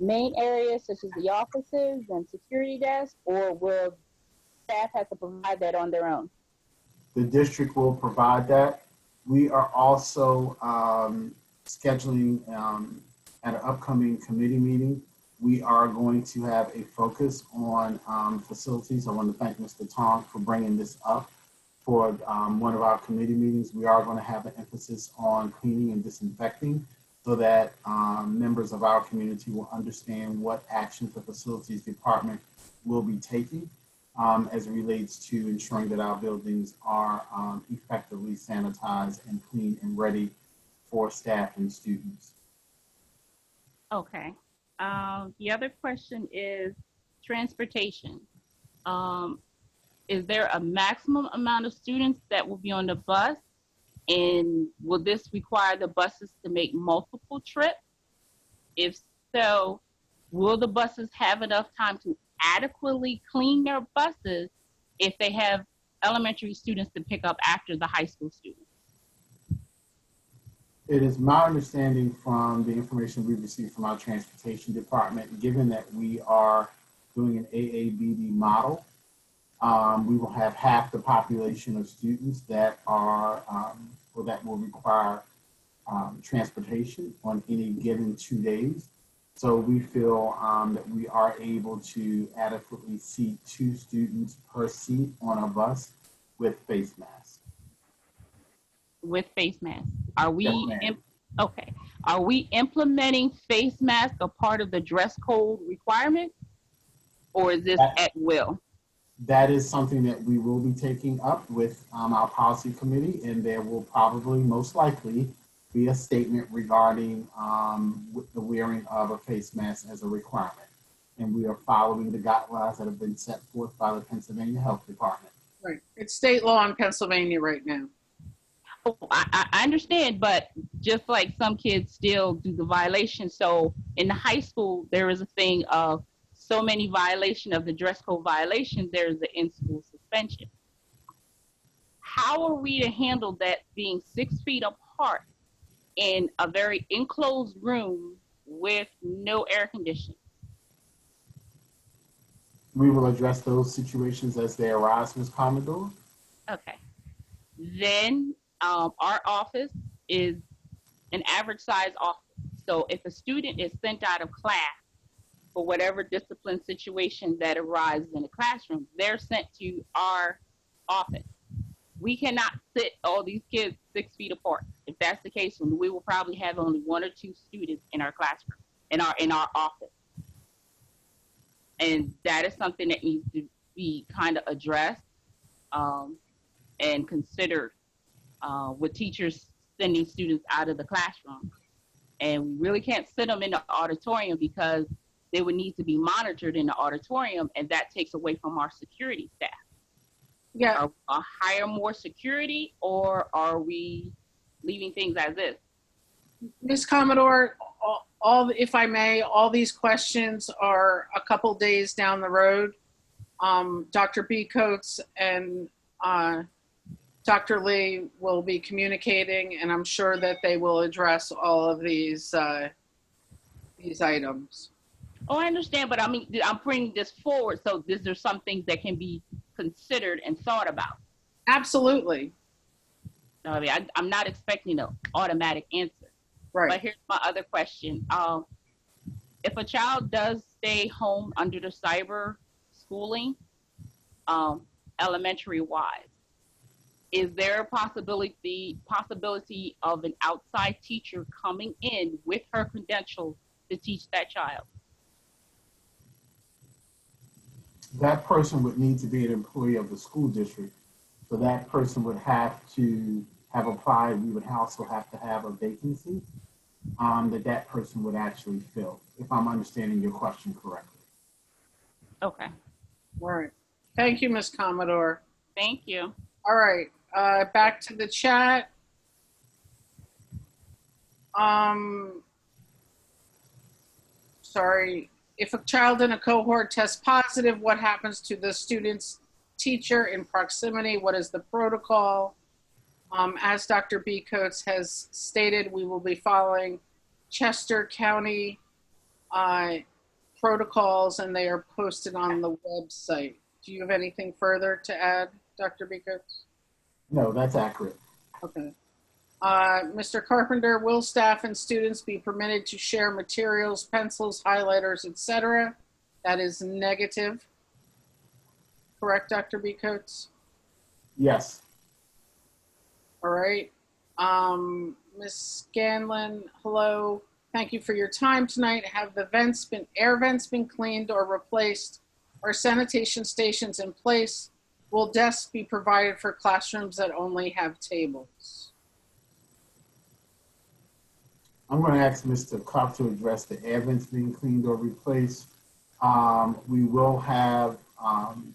main areas such as the offices and security desks, or will staff have to provide that on their own? The district will provide that. We are also scheduling at an upcoming committee meeting We are going to have a focus on facilities. I want to thank Mr. Tong for bringing this up for one of our committee meetings. We are going to have an emphasis on cleaning and disinfecting so that members of our community will understand what actions the facilities department will be taking as it relates to ensuring that our buildings are effectively sanitized and clean and ready for staff and students. Okay. The other question is transportation. Is there a maximum amount of students that will be on the bus? And will this require the buses to make multiple trips? If so, will the buses have enough time to adequately clean their buses if they have elementary students to pick up after the high school students? It is my understanding from the information we've received from our transportation department, given that we are doing an AABD model, we will have half the population of students that are, or that will require transportation on any given 2 days. So we feel that we are able to adequately seat 2 students per seat on a bus with face masks. With face masks. Are we Yes, okay? Are we implementing face masks a part of the dress code requirement, or is this at will? That is something that we will be taking up with our policy committee, and there will probably, most likely, be a statement regarding the wearing of a face mask as a requirement. And we are following the guidelines that have been set forth by the Pennsylvania Health Department. Right. It's state law in Pennsylvania right now. Oh, I understand, but just like some kids still do the violation. So in the high school, there is a thing of so many violation of the dress code violation, there's an in-school suspension. How are we to handle that being 6 feet apart in a very enclosed room with no air conditioning? We will address those situations as they arise, Ms. Commodore. Okay. Then our office is an average size office. So if a student is sent out of class for whatever discipline situation that arises in the classroom, they're sent to our office. We cannot sit all these kids 6 feet apart. If that's the case, then we will probably have only 1 or 2 students in our classroom, in our office. And that is something that needs to be kind of addressed and considered with teachers sending students out of the classroom. And we really can't sit them in the auditorium because they would need to be monitored in the auditorium, and that takes away from our security staff. Yeah. Are we gonna hire more security, or are we leaving things as is? Ms. Commodore, if I may, all these questions are a couple days down the road. Dr. B. Coates and Dr. Lee will be communicating, and I'm sure that they will address all of these items. Oh, I understand, but I mean, I'm bringing this forward, so there's some things that can be considered and thought about. Absolutely. No, I mean, I'm not expecting an automatic answer. Right. But here's my other question. If a child does stay home under the cyber schooling, elementary-wise, is there a possibility of an outside teacher coming in with her credentials to teach that child? That person would need to be an employee of the school district. So that person would have to have applied. We would also have to have a vacancy that person would actually fill, if I'm understanding your question correctly. Okay. All right. Thank you, Ms. Commodore. Thank you. All right. Back to the chat. Sorry. If a child in a cohort tests positive, what happens to the student's teacher in proximity? What is the protocol? As Dr. B. Coates has stated, we will be following Chester County protocols, and they are posted on the website. Do you have anything further to add, Dr. B. Coates? No, that's accurate. Okay. Mr. Carpenter, will staff and students be permitted to share materials, pencils, highlighters, etc.? That is negative. Correct, Dr. B. Coates? Yes. All right. Ms. Scanlon, hello. Thank you for your time tonight. Have the air vents been cleaned or replaced? Are sanitation stations in place? Will desks be provided for classrooms that only have tables? I'm going to ask Mr. Cuff to address the air vents being cleaned or replaced. We will have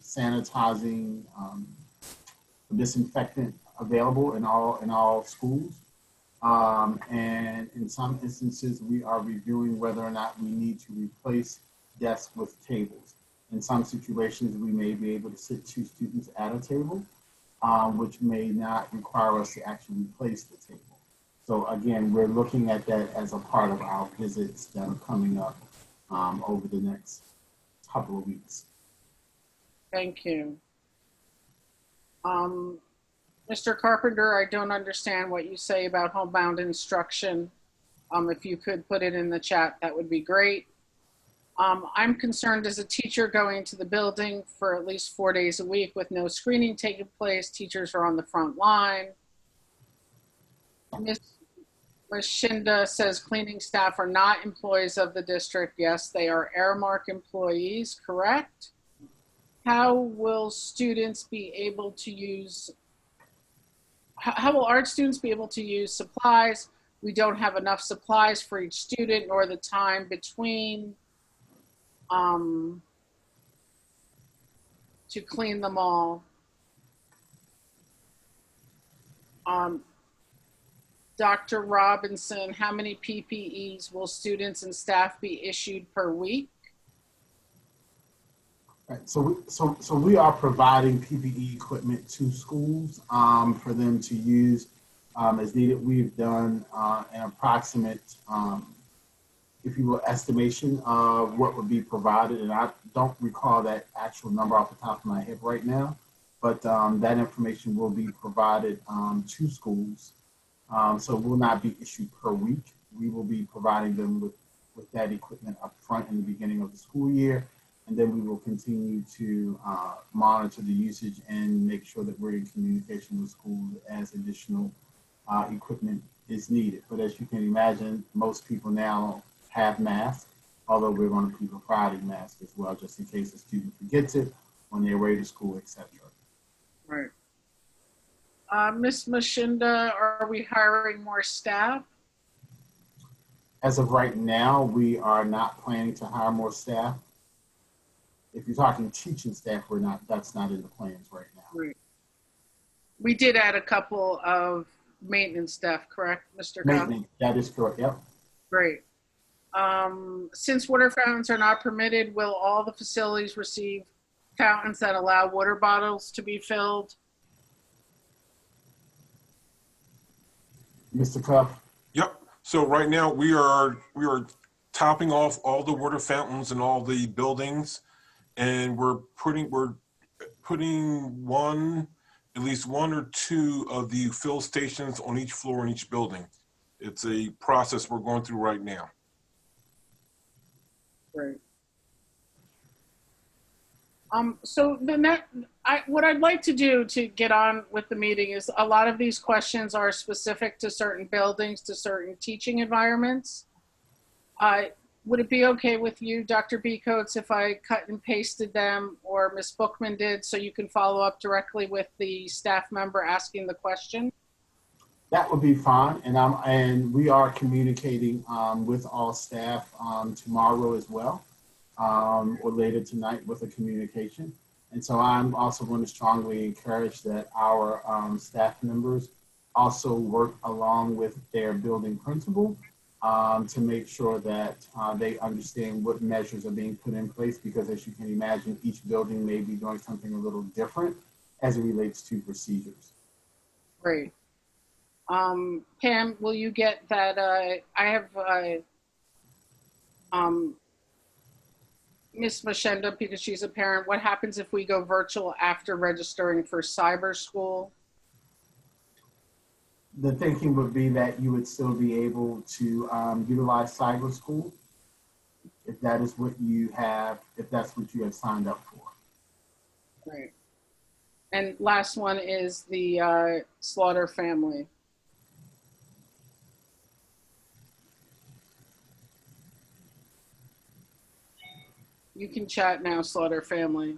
sanitizing disinfectant available in all schools. And in some instances, we are reviewing whether or not we need to replace desks with tables. In some situations, we may be able to sit 2 students at a table, which may not require us to actually replace the table. So again, we're looking at that as a part of our visits that are coming up over the next couple of weeks. Thank you. Mr. Carpenter, I don't understand what you say about homebound instruction. If you could put it in the chat, that would be great. I'm concerned as a teacher going to the building for at least 4 days a week with no screening taking place. Teachers are on the front line. Ms. Shinda says cleaning staff are not employees of the district. Yes, they are Airmark employees, correct? How will students be able to use, how will our students be able to use supplies? We don't have enough supplies for each student nor the time between to clean them all. Dr. Robinson, how many PPEs will students and staff be issued per week? Right. So we are providing PPE equipment to schools for them to use as needed. We've done an approximate, if you will, estimation of what would be provided, and I don't recall that actual number off the top of my head right now, but that information will be provided to schools. So it will not be issued per week. We will be providing them with that equipment up front in the beginning of the school year. And then we will continue to monitor the usage and make sure that we're in communication with schools as additional equipment is needed. But as you can imagine, most people now have masks, although we're going to be providing masks as well, just in case a student forgets it on their way to school, etc. Right. Ms. Mashinda, are we hiring more staff? As of right now, we are not planning to hire more staff. If you're talking teaching staff, that's not in the plans right now. Right. We did add a couple of maintenance staff, correct, Mr. Maintenance, that is correct, yep. Great. Since water fountains are not permitted, will all the facilities receive fountains that allow water bottles to be filled? Mr. Cuff? Yep. So right now we are topping off all the water fountains in all the buildings, and we're putting at least one or two of the fill stations on each floor in each building. It's a process we're going through right now. Great. So what I'd like to do to get on with the meeting is a lot of these questions are specific to certain buildings, to certain teaching environments. Would it be okay with you, Dr. B. Coates, if I cut and pasted them, or Ms. Bookman did, so you can follow up directly with the staff member asking the question? That would be fine, and we are communicating with all staff tomorrow as well, or later tonight with a communication. And so I'm also going to strongly encourage that our staff members also work along with their building principal to make sure that they understand what measures are being put in place, because as you can imagine, each building may be doing something a little different as it relates to procedures. Great. Pam, will you get that? I have Ms. Mashenda, because she's a parent. What happens if we go virtual after registering for cyber school? the thinking would be that you would still be able to utilize cyber school if that is what you have, if that's what you have signed up for. Right. And last one is the Slaughter family. You can chat now, Slaughter family.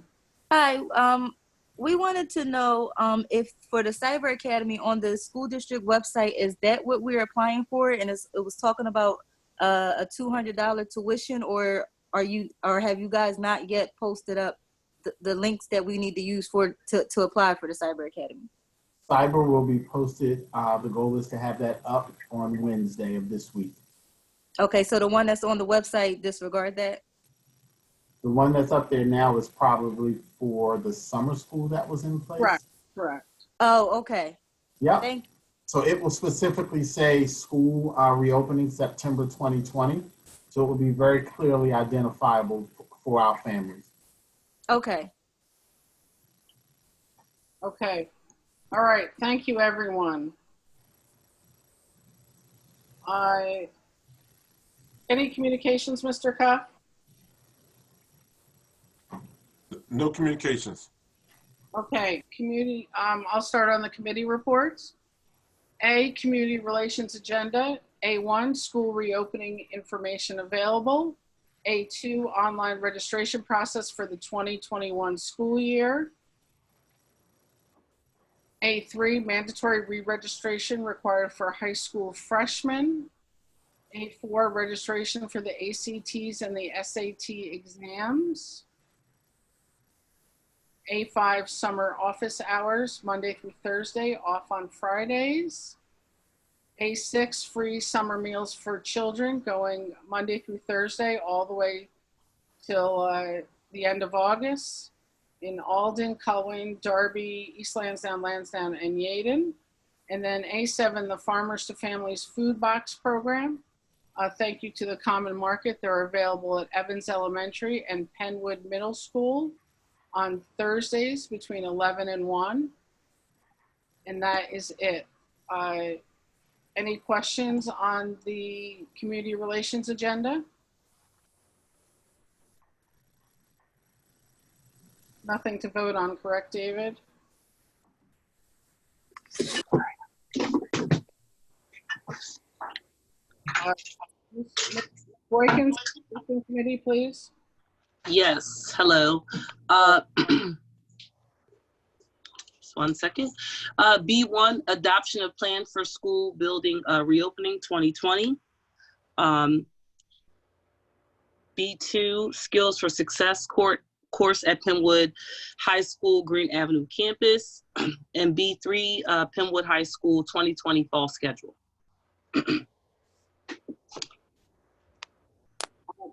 Hi, we wanted to know if for the Cyber Academy on the school district website, is that what we're applying for? And it was talking about a $200 tuition, or have you guys not yet posted up the links that we need to use to apply for the Cyber Academy? Cyber will be posted. The goal is to have that up on Wednesday of this week. Okay, so the one that's on the website, disregard that? The one that's up there now is probably for the summer school that was in place. Correct. Oh, okay. Yeah. Thank you. So it will specifically say school reopening September 2020. So it will be very clearly identifiable for our families. Okay. Okay. All right. Thank you, everyone. Any communications, Mr. Cuff? No communications. Okay. Community. I'll start on the committee reports. A, community relations agenda. A1, school reopening information available. A2, online registration process for the 2021 school year. A3, mandatory re-registration required for high school freshmen. A4, registration for the ACTs and the SAT exams. A5, summer office hours, Monday through Thursday, off on Fridays. A6, free summer meals for children going Monday through Thursday all the way till the end of August in Alden, Colwyn, Darby, East Lansdowne, Lansdowne, and Yeadon. And then A7, the Farmers to Families Food Box Program. Thank you to the Common Market. They're available at Evans Elementary and Penwood Middle School on Thursdays between 11 and 1. And that is it. Any questions on the community relations agenda? Nothing to vote on, correct, David? Boykins, committee, please. Yes, hello. Just 1 second. B1, adoption of plan for school building reopening 2020. B2, skills for success course at Penwood High School, Green Avenue campus. And B3, Penwood High School 2020 fall schedule.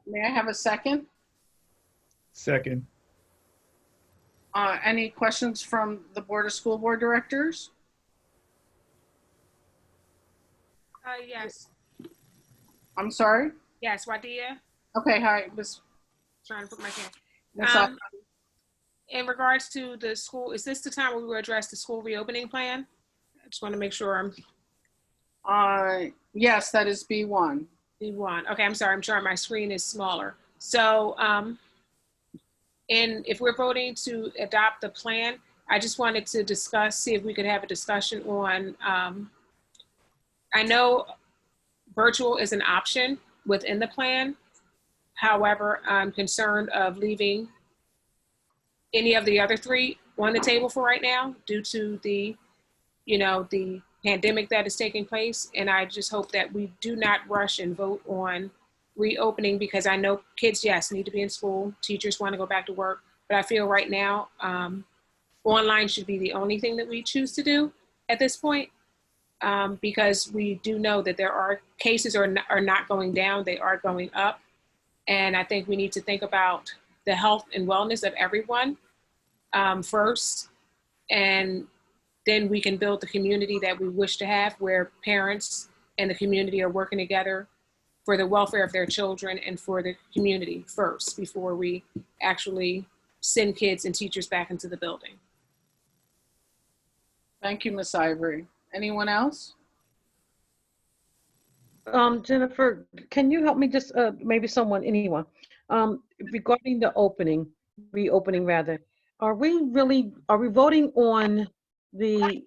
May I have a second? Second. Any questions from the Board of School Board Directors? Yes. I'm sorry? Yes, Wadia. Okay, hi, Ms. Trying to put my hand. Ms. In regards to the school, is this the time where we will address the school reopening plan? I just want to make sure I'm. Yes, that is B1. B1. Okay, I'm sorry. I'm sure my screen is smaller. So, and if we're voting to adopt the plan, I just wanted to see if we could have a discussion on, I know virtual is an option within the plan. However, I'm concerned of leaving any of the other three on the table for right now due to the, the pandemic that is taking place. And I just hope that we do not rush and vote on reopening, because I know kids, yes, need to be in school. Teachers want to go back to work. But I feel right now, online should be the only thing that we choose to do at this point, because we do know that there are cases are not going down, they are going up. And I think we need to think about the health and wellness of everyone first, and then we can build the community that we wish to have, where parents and the community are working together for the welfare of their children and for the community first, before we actually send kids and teachers back into the building. Thank you, Ms. Ivory. Anyone else? Jennifer, can you help me just, maybe anyone, regarding the reopening rather, are we voting on the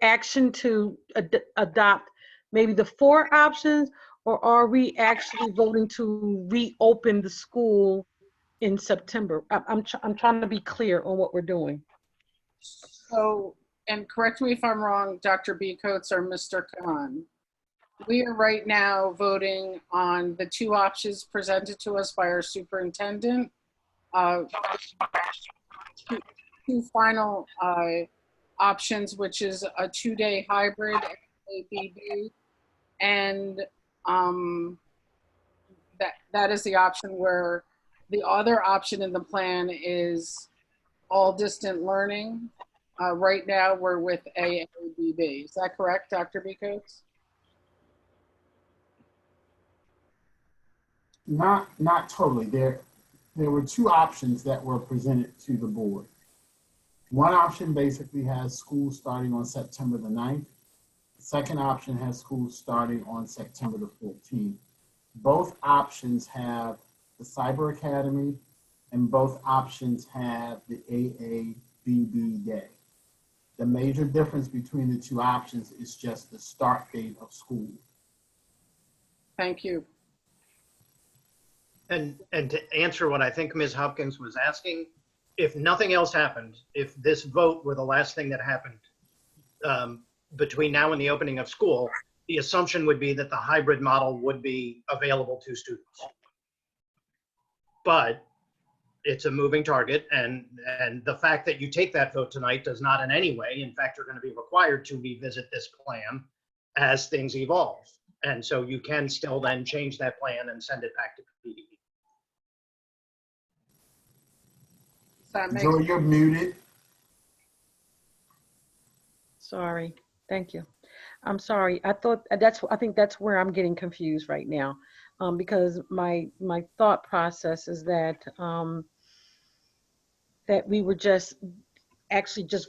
action to adopt maybe the 4 options, or are we actually voting to reopen the school in September? I'm trying to be clear on what we're doing. So, and correct me if I'm wrong, Dr. B. Coates or Mr. Khan. We are right now voting on the 2 options presented to us by our superintendent. 2 final options, which is a 2-day hybrid ABB, and that is the option where the other option in the plan is all distant learning. Right now we're with AABB. Is that correct, Dr. B. Coates? Not totally. There were 2 options that were presented to the board. One option basically has school starting on September the 9th. The second option has school starting on September the 14th. Both options have the Cyber Academy, and both options have the AABB day. The major difference between the 2 options is just the start date of school. Thank you. And to answer what I think Ms. Hopkins was asking, if nothing else happened, if this vote were the last thing that happened between now and the opening of school, the assumption would be that the hybrid model would be available to students. But it's a moving target, and the fact that you take that vote tonight does not in any way, in fact, you're going to be required to revisit this plan as things evolve. And so you can still then change that plan and send it back to PDE. Joe, you're muted. Sorry. Thank you. I'm sorry. I think that's where I'm getting confused right now, because my thought process is that that we were just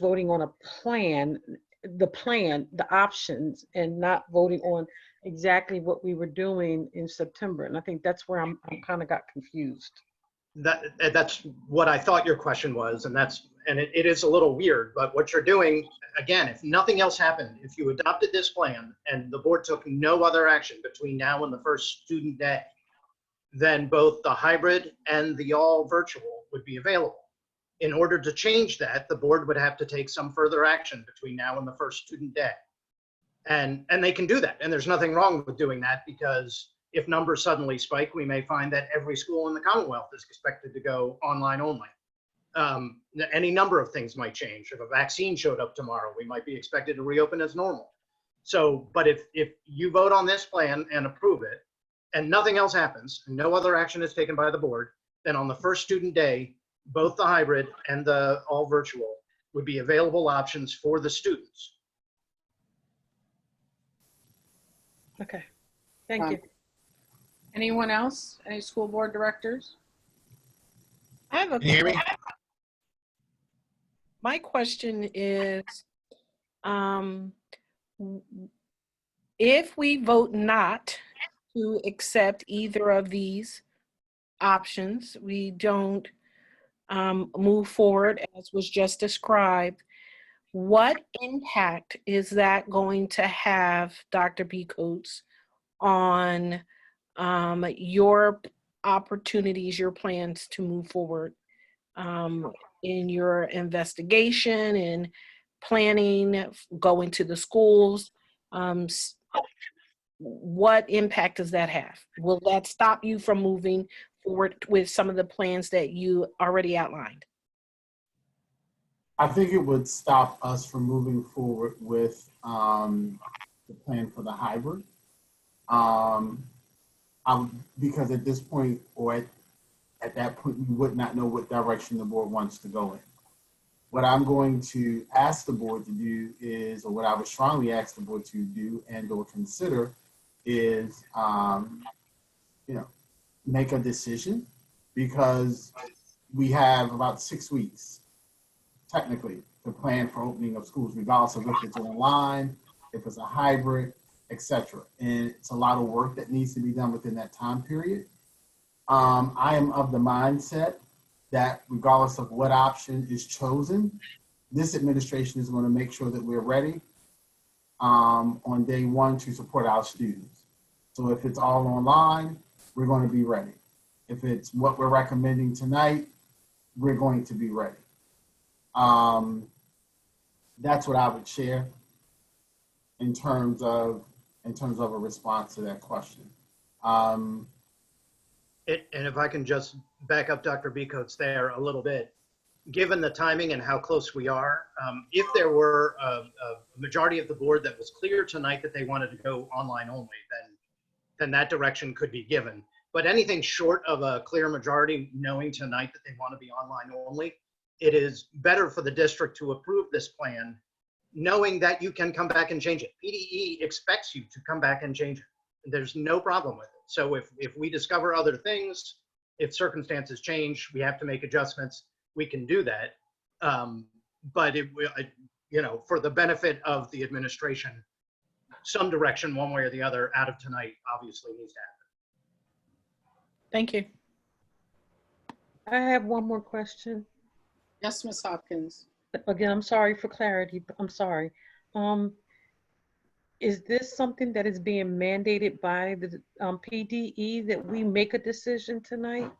voting on a plan, the options, and not voting on exactly what we were doing in September. And I think that's where I'm kind of got confused. That's what I thought your question was, and it is a little weird, but what you're doing, again, if nothing else happened, if you adopted this plan and the board took no other action between now and the first student day, then both the hybrid and the all virtual would be available. In order to change that, the board would have to take some further action between now and the first student day. And they can do that, and there's nothing wrong with doing that, because if numbers suddenly spike, we may find that every school in the Commonwealth is expected to go online only. Any number of things might change. If a vaccine showed up tomorrow, we might be expected to reopen as normal. So, but if you vote on this plan and approve it, and nothing else happens, and no other action is taken by the board, then on the first student day, both the hybrid and the all virtual would be available options for the students. Okay, thank you. Anyone else? Any school board directors? I have a Can you hear me? My question is, if we vote not to accept either of these options, we don't move forward as was just described, what impact is that going to have, Dr. B. Coates, on your opportunities, your plans to move forward in your investigation and planning, going to the schools? What impact does that have? Will that stop you from moving forward with some of the plans that you already outlined? I think it would stop us from moving forward with the plan for the hybrid. Because at this point, or at that point, we would not know what direction the board wants to go in. What I'm going to ask the board to do is, or what I would strongly ask the board to do and or consider is, make a decision, because we have about 6 weeks, technically, to plan for opening of schools, regardless of if it's online, if it's a hybrid, etc. And it's a lot of work that needs to be done within that time period. I am of the mindset that regardless of what option is chosen, this administration is going to make sure that we're ready on day one to support our students. So if it's all online, we're going to be ready. If it's what we're recommending tonight, we're going to be ready. That's what I would share in terms of a response to that question. And if I can just back up Dr. Becoats there a little bit, given the timing and how close we are, if there were a majority of the board that was clear tonight that they wanted to go online only, then that direction could be given. But anything short of a clear majority knowing tonight that they want to be online only, it is better for the district to approve this plan, knowing that you can come back and change it. PDE expects you to come back and change it. There's no problem with it. So if we discover other things, if circumstances change, we have to make adjustments, we can do that. But for the benefit of the administration, some direction one way or the other out of tonight obviously needs to happen. Thank you. I have one more question. Yes, Ms. Hopkins. Again, I'm sorry for clarity, but I'm sorry. Is this something that is being mandated by the PDE that we make a decision tonight?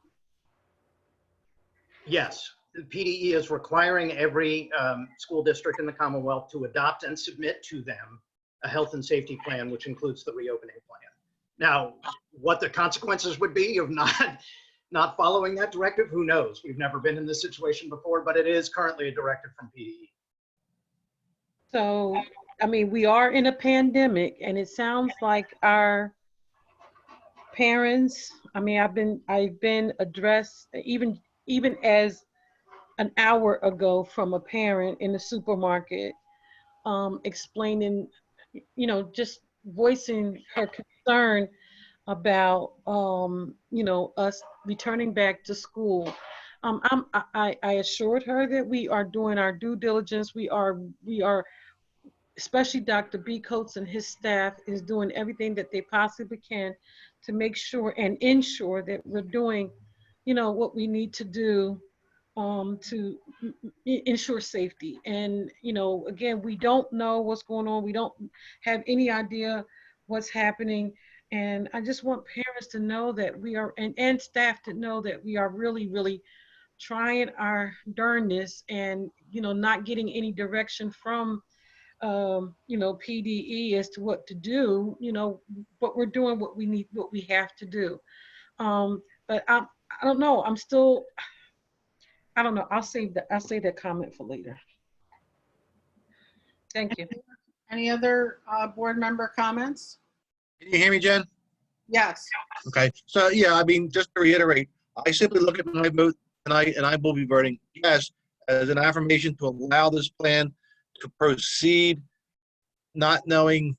Yes, the PDE is requiring every school district in the Commonwealth to adopt and submit to them a health and safety plan, which includes the reopening plan. Now, what the consequences would be of not following that directive, who knows? We've never been in this situation before, but it is currently a directive from PDE. So, I mean, we are in a pandemic, and it sounds like our parents, I mean, I've been addressed even as an hour ago from a parent in the supermarket, explaining, just voicing her concern about, us returning back to school. I assured her that we are doing our due diligence. We are, especially Dr. Becoats and his staff is doing everything that they possibly can to make sure and ensure that we're doing, what we need to do to ensure safety. And, again, we don't know what's going on. We don't have any idea what's happening. And I just want parents to know that we are, and staff to know that we are really, really trying our darndest and, not getting any direction from, PDE as to what to do, but we're doing what we need, what we have to do. But I don't know. I don't know. I'll save that comment for later. Thank you. Any other board member comments? Can you hear me, Jen? Yes. Okay. So, yeah, I mean, just to reiterate, I simply look at my vote tonight and I will be voting yes as an affirmation to allow this plan to proceed, not knowing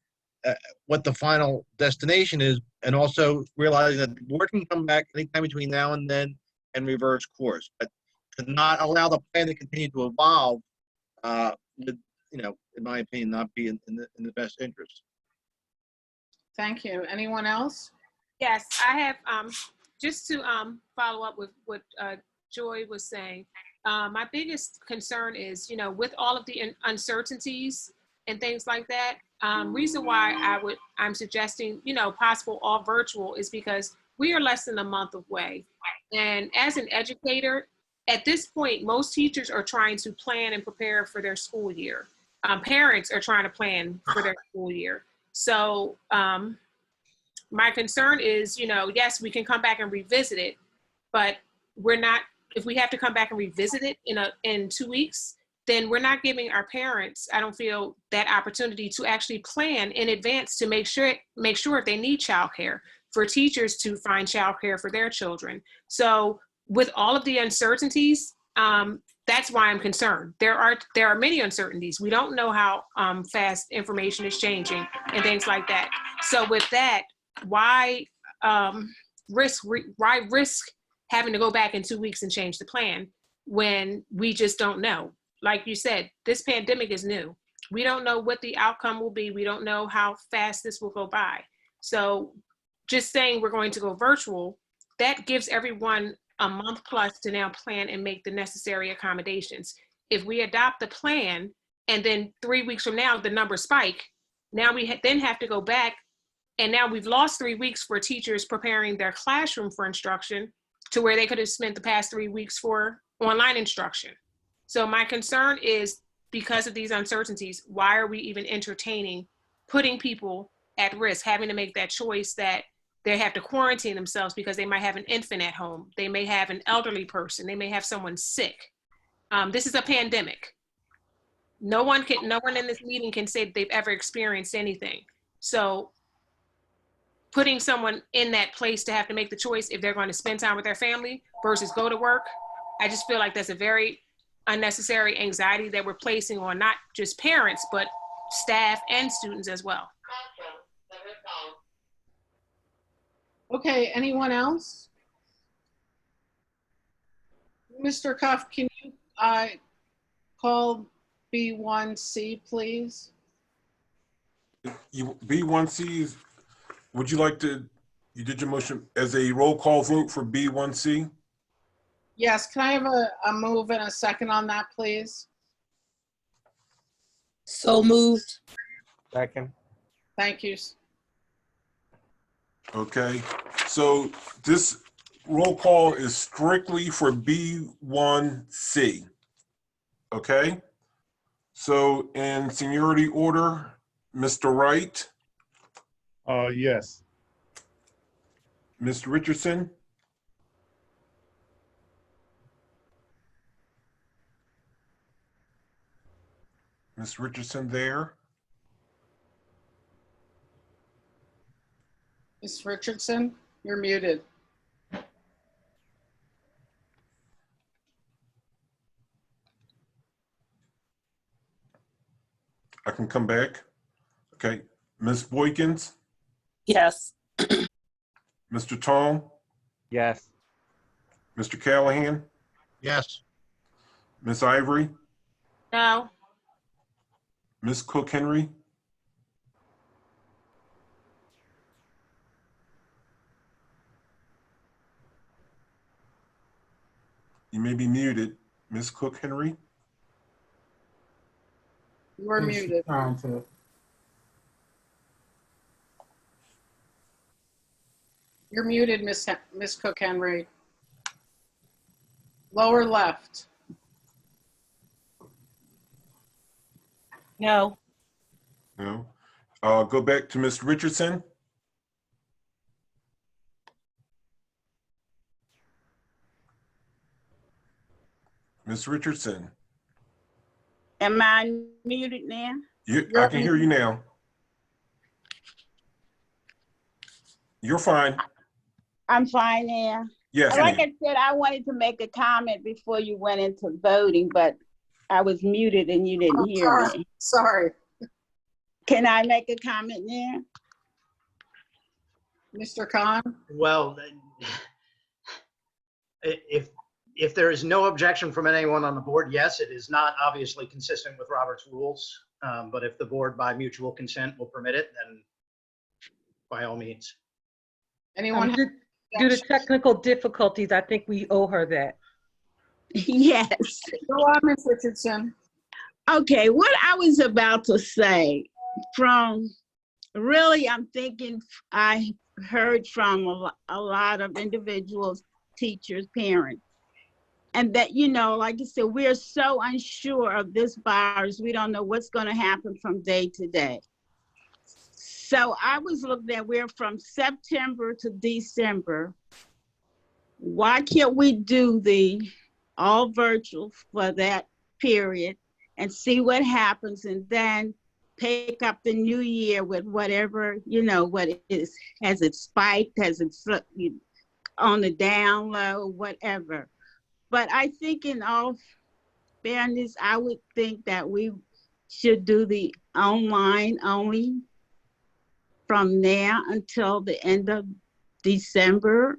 what the final destination is, and also realizing that the board can come back anytime between now and then and reverse course. But to not allow the plan to continue to evolve would, in my opinion, not be in the best interest. Thank you. Anyone else? Yes, I have, just to follow up with what Joy was saying, my biggest concern is, with all of the uncertainties and things like that, reason why I'm suggesting, possible all virtual is because we are less than a month away. And as an educator, at this point, most teachers are trying to plan and prepare for their school year. Parents are trying to plan for their school year. So my concern is, yes, we can come back and revisit it, but if we have to come back and revisit it in 2 weeks, then we're not giving our parents, I don't feel, that opportunity to actually plan in advance to make sure if they need childcare, for teachers to find childcare for their children. So with all of the uncertainties, that's why I'm concerned. There are many uncertainties. We don't know how fast information is changing and things like that. So with that, why risk having to go back in 2 weeks and change the plan when we just don't know? Like you said, this pandemic is new. We don't know what the outcome will be. We don't know how fast this will go by. So just saying we're going to go virtual, that gives everyone a month plus to now plan and make the necessary accommodations. If we adopt the plan and then 3 weeks from now, the numbers spike, now we then have to go back, and now we've lost 3 weeks for teachers preparing their classroom for instruction to where they could have spent the past 3 weeks for online instruction. So my concern is, because of these uncertainties, why are we even entertaining putting people at risk, having to make that choice that they have to quarantine themselves because they might have an infant at home, they may have an elderly person, they may have someone sick. This is a pandemic. No one in this meeting can say that they've ever experienced anything. So putting someone in that place to have to make the choice if they're going to spend time with their family versus go to work, I just feel like that's a very unnecessary anxiety that we're placing on not just parents, but staff and students as well. Okay, anyone else? Mr. Cuff, can you call B1C, please? B1C, would you like to, you did your motion as a roll call vote for B1C? Yes, can I have a move and a second on that, please? So moved. Second. Thank you. Okay, so this roll call is strictly for B1C. Okay, so in seniority order, Mr. Wright. Yes. Ms. Richardson. Ms. Richardson there. Ms. Richardson, you're muted. I can come back. Okay, Ms. Boykins. Yes. Mr. Tong. Yes. Mr. Callahan. Yes. Ms. Ivory. No. Ms. Cook Henry. You may be muted, Ms. Cook Henry. You are muted. Trying to. You're muted, Miss Cook Henry. Lower left. No. No. Go back to Ms. Richardson. Ms. Richardson. Am I muted now? I can hear you now. You're fine. I'm fine now. Yes, like ma'am. I said, I wanted to make a comment before you went into voting, but I was muted and you didn't hear me. Sorry. Can I make a comment now? Mr. Khan? Well, if there is no objection from anyone on the board, yes, it is not obviously consistent with Robert's rules. But if the board by mutual consent will permit it, then by all means. Anyone? Due to technical difficulties, I think we owe her that. Yes. Go on, Ms. Richardson. Okay, what I was about to say, I'm thinking I heard from a lot of individuals, teachers, parents, and that, like you said, we're so unsure of this virus. We don't know what's going to happen from day to day. So I was looking at, we're from September to December. Why can't we do the all virtual for that period and see what happens, and then pick up the new year with whatever, what it is. Has it spiked? Has it on the down low? Whatever. But I think in all fairness, I would think that we should do the online only from now until the end of December,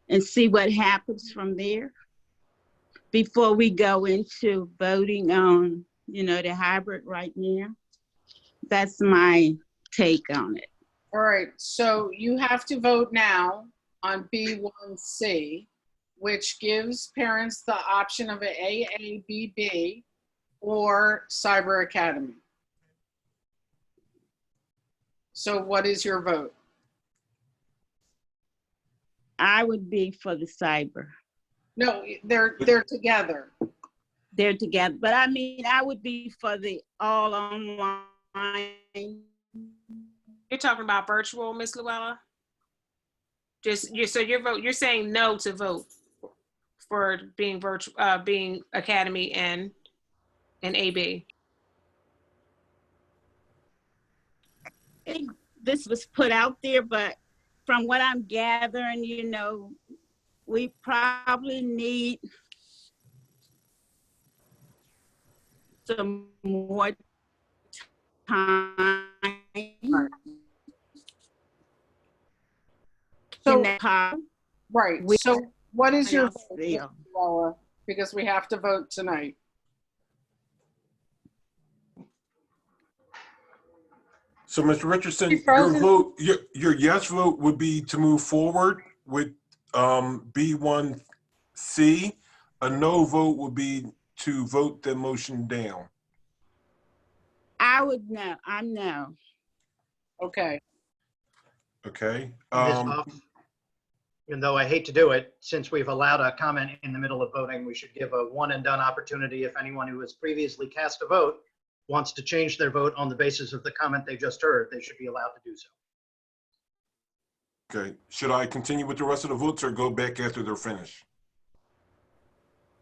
and see what happens from there before we go into voting on you know, the hybrid right now. That's my take on it. All right, so you have to vote now on B1C, which gives parents the option of an AABB or Cyber Academy. So what is your vote? I would be for the cyber. No, they're together. They're together, but I mean, I would be for the all online. You're talking about virtual, Ms. Luella? So you're saying no to vote for being virtual, being Academy and AB. This was put out there, but from what I'm gathering, you know, we probably need some more time. So, right. So what is your vote, Yeah. Ms. Luella? Because we have to vote tonight. So, Mr. Richardson, your vote, your yes vote would be to move forward with B1C. A no vote would be to vote the motion down. I would know. I'm no. Okay. Okay. Ms. Hoff, even though I hate to do it, since we've allowed a comment in the middle of voting, we should give a one and done opportunity if anyone who has previously cast a vote wants to change their vote on the basis of the comment they just heard, they should be allowed to do so. Okay. Should I continue with the rest of the votes or go back after they're finished?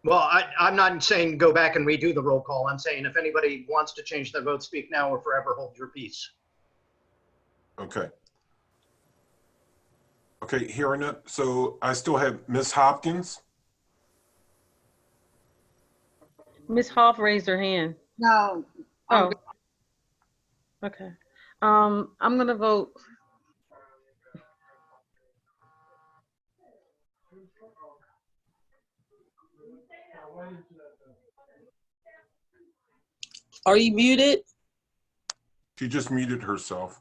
Well, I'm not saying go back and redo the roll call. I'm saying if anybody wants to change their vote, speak now or forever hold your peace. Okay. Okay, hearing it. So I still have Ms. Hopkins. Ms. Hoff raised her hand. No. Oh. Okay. I'm gonna vote. Are you muted? She just muted herself.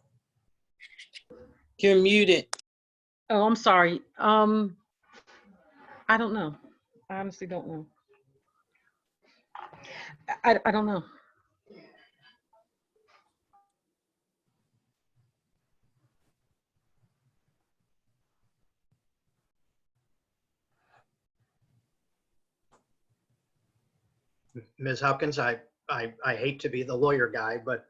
You're muted. Oh, I'm sorry. I don't know. I honestly don't know. I don't know. Ms. Hopkins, I hate to be the lawyer guy, but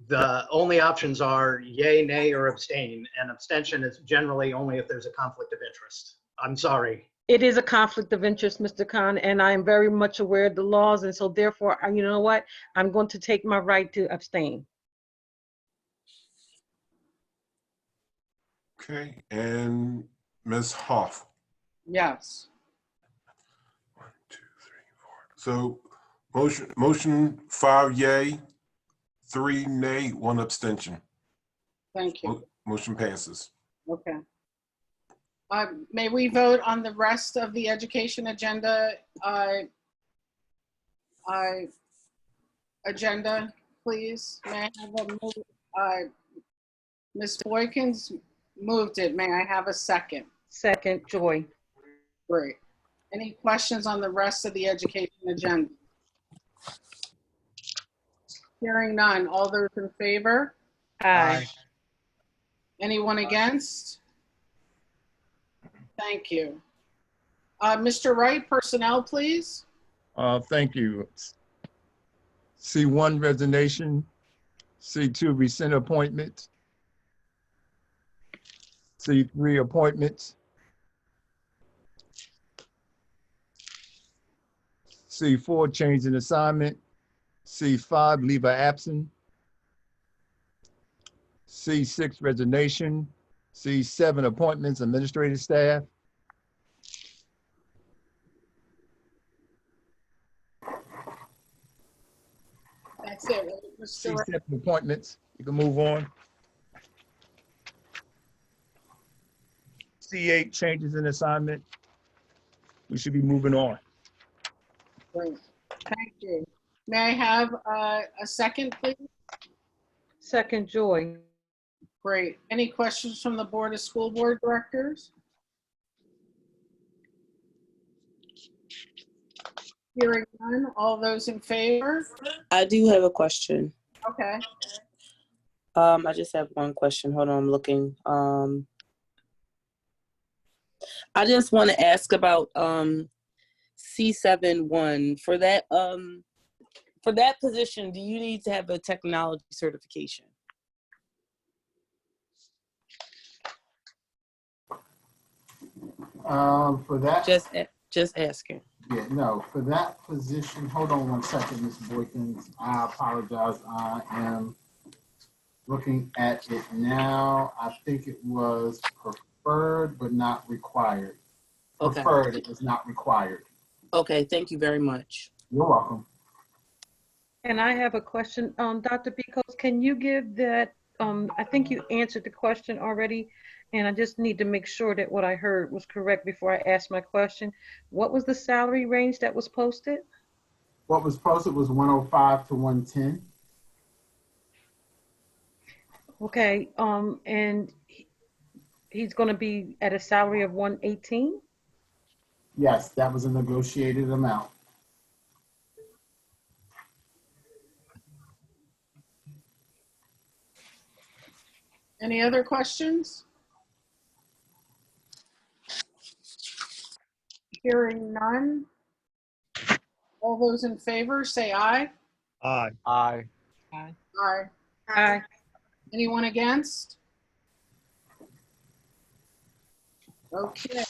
the only options are yay, nay, or abstain. And abstention is generally only if there's a conflict of interest. I'm sorry. It is a conflict of interest, Mr. Khan, and I am very much aware of the laws, and so therefore, you know what? I'm going to take my right to abstain. Okay, and Ms. Hoff. Yes. 1, 2, 3, 4. So motion 5 yay, 3 nay, 1 abstention. Thank you. Motion passes. Okay. May we vote on the rest of the education agenda? Agenda, please. May I have a move? Ms. Boykins moved it. May I have a second? Second, Joy. Great. Any questions on the rest of the education agenda? Hearing none. All those in favor? Aye. Anyone against? Thank you. Mr. Wright, personnel, please. Thank you. C1 resignation, C2 rescind appointments, C3 appointments, C4 change in assignment, C5 leave of absence, C6 resignation, C7 appointments administrative staff, That's it, right, Mr. Wright? C7 appointments. You can move on. C8 changes in assignment. We should be moving on. Great. Thank you. May I have a second, please? Second, Joy. Great. Any questions from the Board of School Board Directors? Hearing none, all those in favor? I do have a question. Okay. I just have one question. Hold on, I'm looking. I just want to ask about C7-1. For that position, do you need to have a technology certification? For that, just asking. yeah, no, for that position, hold on one second, Ms. Boykins. I apologize. I am looking at it now. I think it was preferred but not required. Okay. Preferred, it was not required. Okay, thank you very much. You're welcome. And I have a question. Dr. Bicos, can you give that, I think you answered the question already, and I just need to make sure that what I heard was correct before I ask my question. What was the salary range that was posted? What was posted was 105 to 110. Okay, and he's going to be at a salary of 118? Yes, that was a negotiated amount. Any other questions? Hearing none. All those in favor, say aye. Aye. Aye. Aye. Aye. Anyone against? Okay.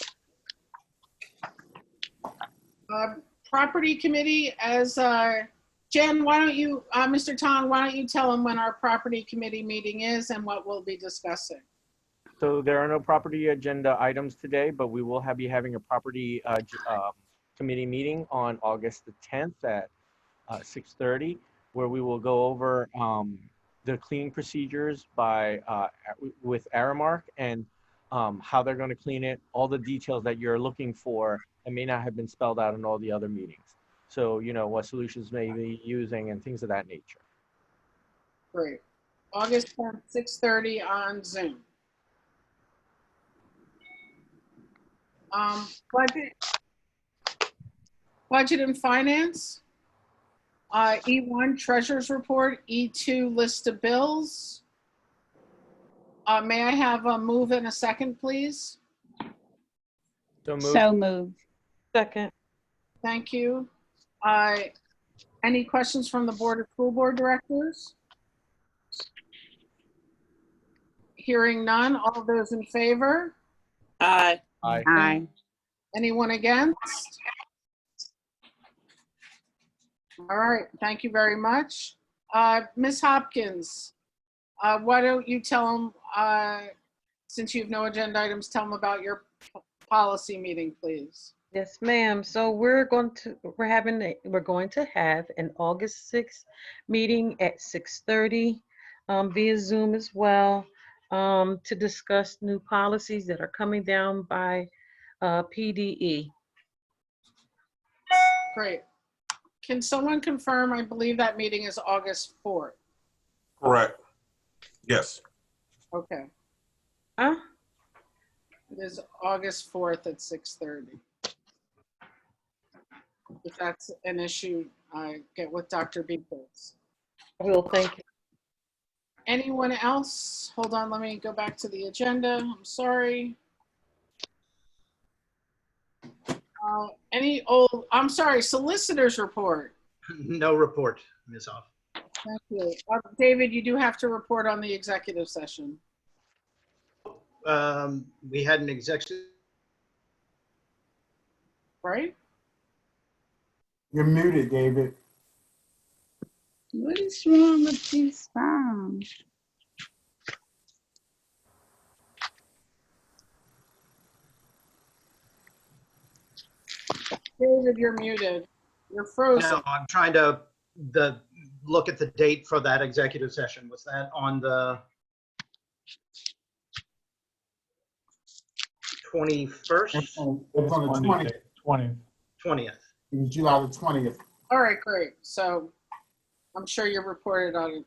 Property committee, as Jen, why don't you, Mr. Tong, why don't you tell them when our property committee meeting is and what we'll be discussing? So there are no property agenda items today, but we will be having a property committee meeting on August the 10th at 6:30, where we will go over the cleaning procedures with Aramark and how they're going to clean it, all the details that you're looking for that may not have been spelled out in all the other meetings. So, you know, what solutions may be using and things of that nature. Great. August 10th, 6:30 on Zoom. Budget and finance. E1, treasurer's report. E2, list of bills. May I have a move and a second, please? So moved. So moved. Second. Thank you. Any questions from the Board of School Board Directors? Hearing none. All those in favor? Aye. Aye. Aye. Anyone against? All right, thank you very much. Ms. Hopkins, why don't you tell them, since you have no agenda items, tell them about your policy meeting, please. Yes, ma'am. So we're going to have an August 6th meeting at 6:30 via Zoom as well, to discuss new policies that are coming down by PDE. Great. Can someone confirm? I believe that meeting is August 4th. Correct. Yes. Okay. Huh? It is August 4th at 6:30. If that's an issue, I get with Dr. Beeples. I will, thank you. Anyone else? Hold on, let me go back to the agenda. I'm sorry. I'm sorry, solicitor's report. No report, Ms. Hoff. Thank you. David, you do have to report on the executive session. We had an executive. Right? You're muted, David. What is wrong with these phones? David, you're muted. You're frozen. No, I'm trying to look at the date for that executive session. Was that on the 21st? It's on the 20th. 20th. July the 20th. All right, great. So I'm sure you reported on it.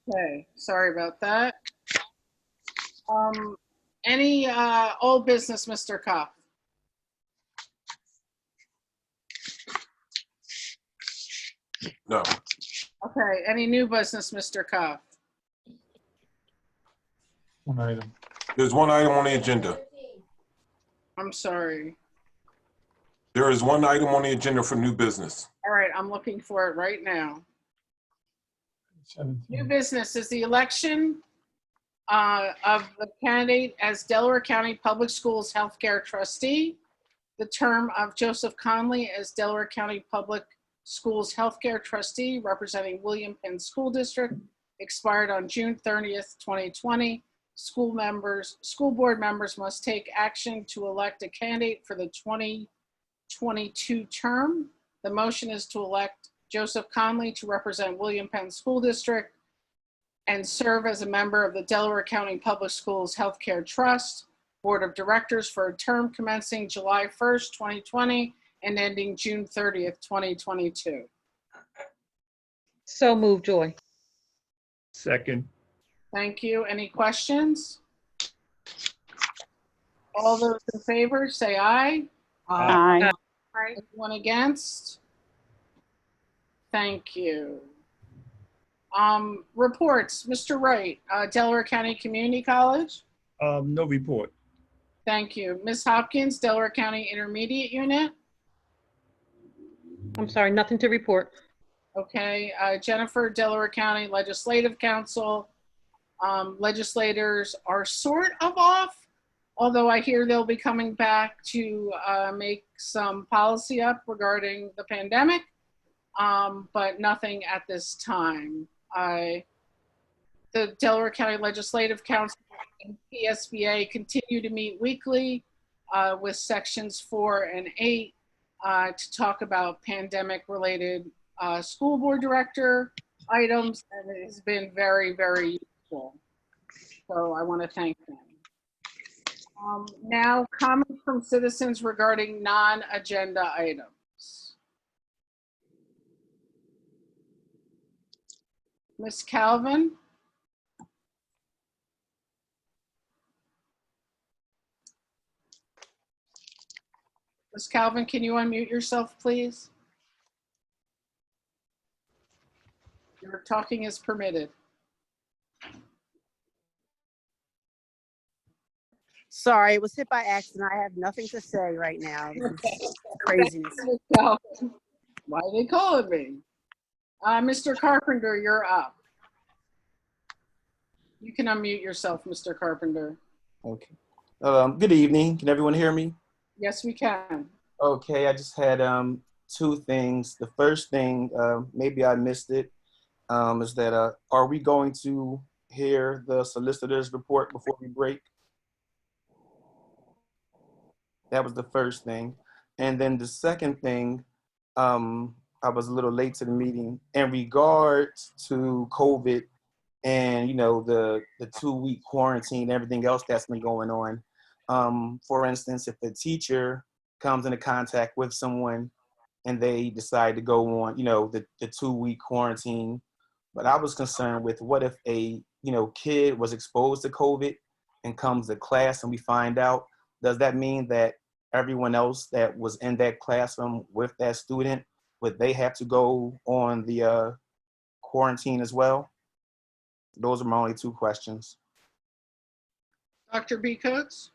Okay, sorry about that. Any old business, Mr. Kopp? No. Okay, any new business, Mr. Kopp? One item. There's one item on the agenda. I'm sorry. There is one item on the agenda for new business. All right, I'm looking for it right now. 17. New business is the election of the candidate as Delaware County Public Schools Healthcare Trustee. The term of Joseph Conley as Delaware County Public Schools Healthcare Trustee representing William Penn School District expired on June 30th, 2020. School board members must take action to elect a candidate for the 2022 term. The motion is to elect Joseph Conley to represent William Penn School District and serve as a member of the Delaware County Public Schools Healthcare Trust Board of Directors for a term commencing July 1st, 2020 and ending June 30th, 2022. So moved, Joy. Second. Thank you. Any questions? All those in favor, say aye. Aye. Anyone against? Thank you. Reports, Mr. Wright, Delaware County Community College. No report. Thank you. Ms. Hopkins, Delaware County Intermediate Unit. I'm sorry, nothing to report. Okay, Jennifer, Delaware County Legislative Council. Legislators are sort of off, although I hear they'll be coming back to make some policy up regarding the pandemic, but nothing at this time. The Delaware County Legislative Council and PSBA continue to meet weekly with sections 4 and 8 to talk about pandemic-related school board director items, and it has been very, very useful. So I want to thank them. Now, comments from citizens regarding non-agenda items. Ms. Calvin? Ms. Calvin, can you unmute yourself, please? Your talking is permitted. Sorry, it was hit by accident. I have nothing to say right now. This is craziness. Why are they calling me? Mr. Carpenter, you're up. You can unmute yourself, Mr. Carpenter. Okay. Good evening. Can everyone hear me? Yes, we can. Okay, I just had two things. The first thing, maybe I missed it, is that are we going to hear the solicitor's report before we break? That was the first thing. And then the second thing, I was a little late to the meeting. In regards to COVID and, you know, the 2-week quarantine, everything else that's been going on. For instance, if a teacher comes into contact with someone and they decide to go on, you know, the 2-week quarantine. But I was concerned with what if a, you know, kid was exposed to COVID and comes to class and we find out, does that mean that everyone else that was in that classroom with that student, would they have to go on the quarantine as well? Those are my only two questions. Dr. B. Coates?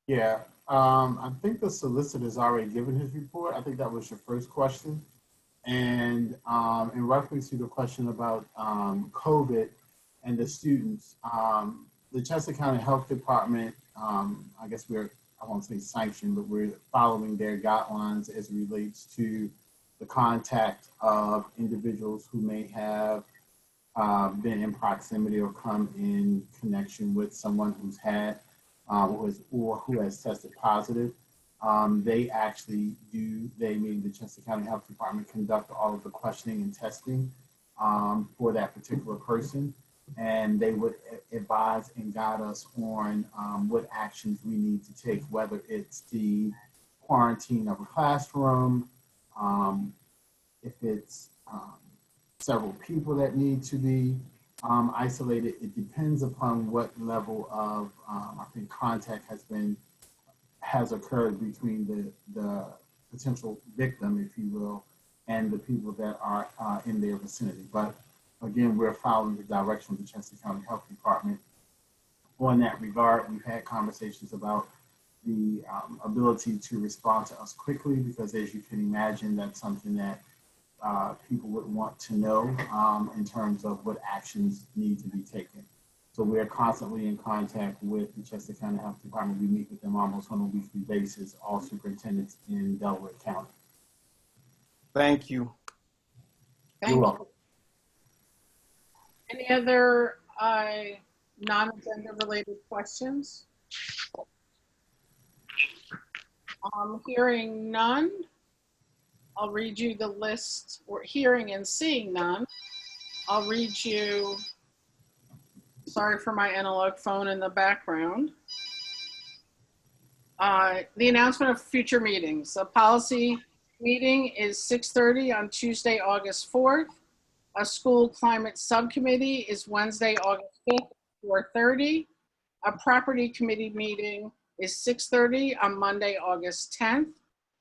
Yeah, I think the solicitor's already given his report. I think that was your first question. And in reference to the question about COVID and the students, the Chester County Health Department, I guess I won't say sanctioned, but we're following their guidelines as it relates to the contact of individuals who may have been in proximity or come in connection with someone who's had or who has tested positive. They actually meaning the Chester County Health Department, conduct all of the questioning and testing for that particular person. And they would advise and guide us on what actions we need to take, whether it's the quarantine of a classroom, if it's several people that need to be isolated. It depends upon what level of, I think, contact has occurred between the potential victim, if you will, and the people that are in their vicinity. But again, we're following the direction of the Chester County Health Department on that regard. We've had conversations about the ability to respond to us quickly, because as you can imagine, that's something that people would want to know in terms of what actions need to be taken. So we're constantly in contact with the Chester County Health Department. We meet with them almost on a weekly basis, all superintendents in Delaware County. Thank you. You're welcome. Any other non-agenda related questions? Hearing none, I'll read you the list. Or hearing and seeing none, I'll read you. Sorry for my analog phone in the background. The announcement of future meetings. A policy meeting is 6:30 on Tuesday, August 4th. A school climate subcommittee is Wednesday, August 5th, 4:30. A property committee meeting is 6:30 on Monday, August 10th.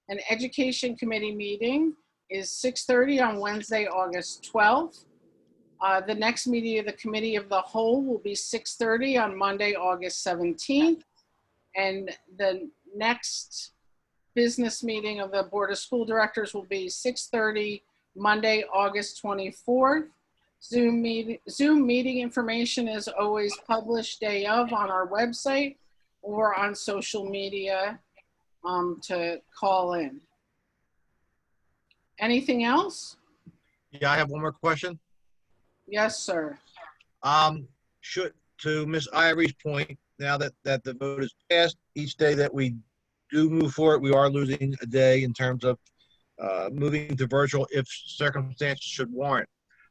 An education committee meeting is 6:30 on Wednesday, August 12th. The next meeting of the Committee of the Whole will be 6:30 on Monday, August 17th. And the next business meeting of the Board of School Directors will be 6:30 Monday, August 24th. Zoom meeting information is always published day of on our website or on social media to call in. Anything else? Yeah, I have one more question. Yes, sir. To Ms. Ivory's point, now that the vote is passed, each day that we do move forward, we are losing a day in terms of moving to virtual if circumstances should warrant.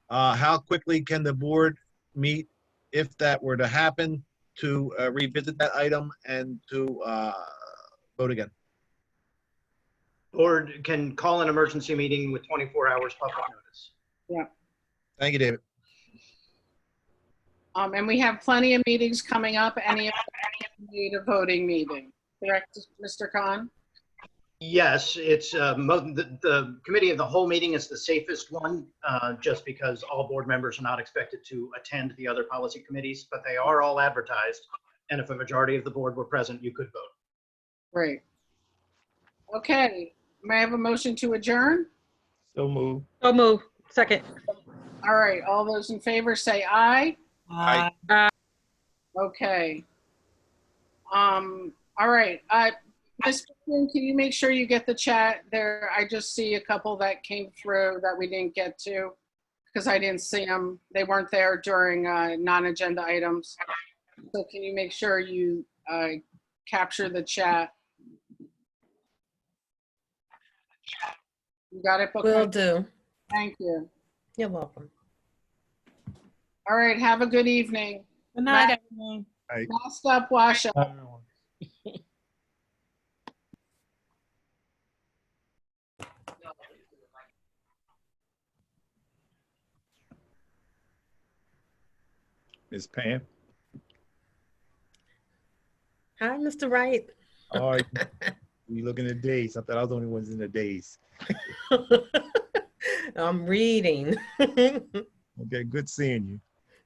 How quickly can the board meet if that were to happen to revisit that item and to vote again? Board can call an emergency meeting with 24 hours public notice. Yeah. Thank you, David. And we have plenty of meetings coming up. Any need a voting meeting, correct, Mr. Khan? Yes, it's the Committee of the Whole meeting is the safest one, just because all board members are not expected to attend the other policy committees, but they are all advertised. And if a majority of the board were present, you could vote. Great. Okay, may I have a motion to adjourn? So move. So move. Second. All right, all those in favor say aye. Aye. Okay. All right, Ms. Can you make sure you get the chat there? I just see a couple that came through that we didn't get to because I didn't see them. They weren't there during non-agenda items. So can you make sure you capture the chat? You got it, Book? Will do. Thank you. You're welcome. All right, have a good evening. Good night, everyone. Mask up, wash up. Ms. Pam. Hi, Mr. Wright. All right. We looking at days. I thought I was the only ones in the days. I'm reading. Okay, good seeing you.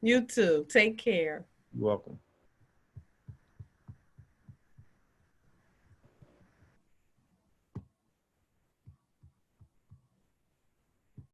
You too. Take care. You're welcome.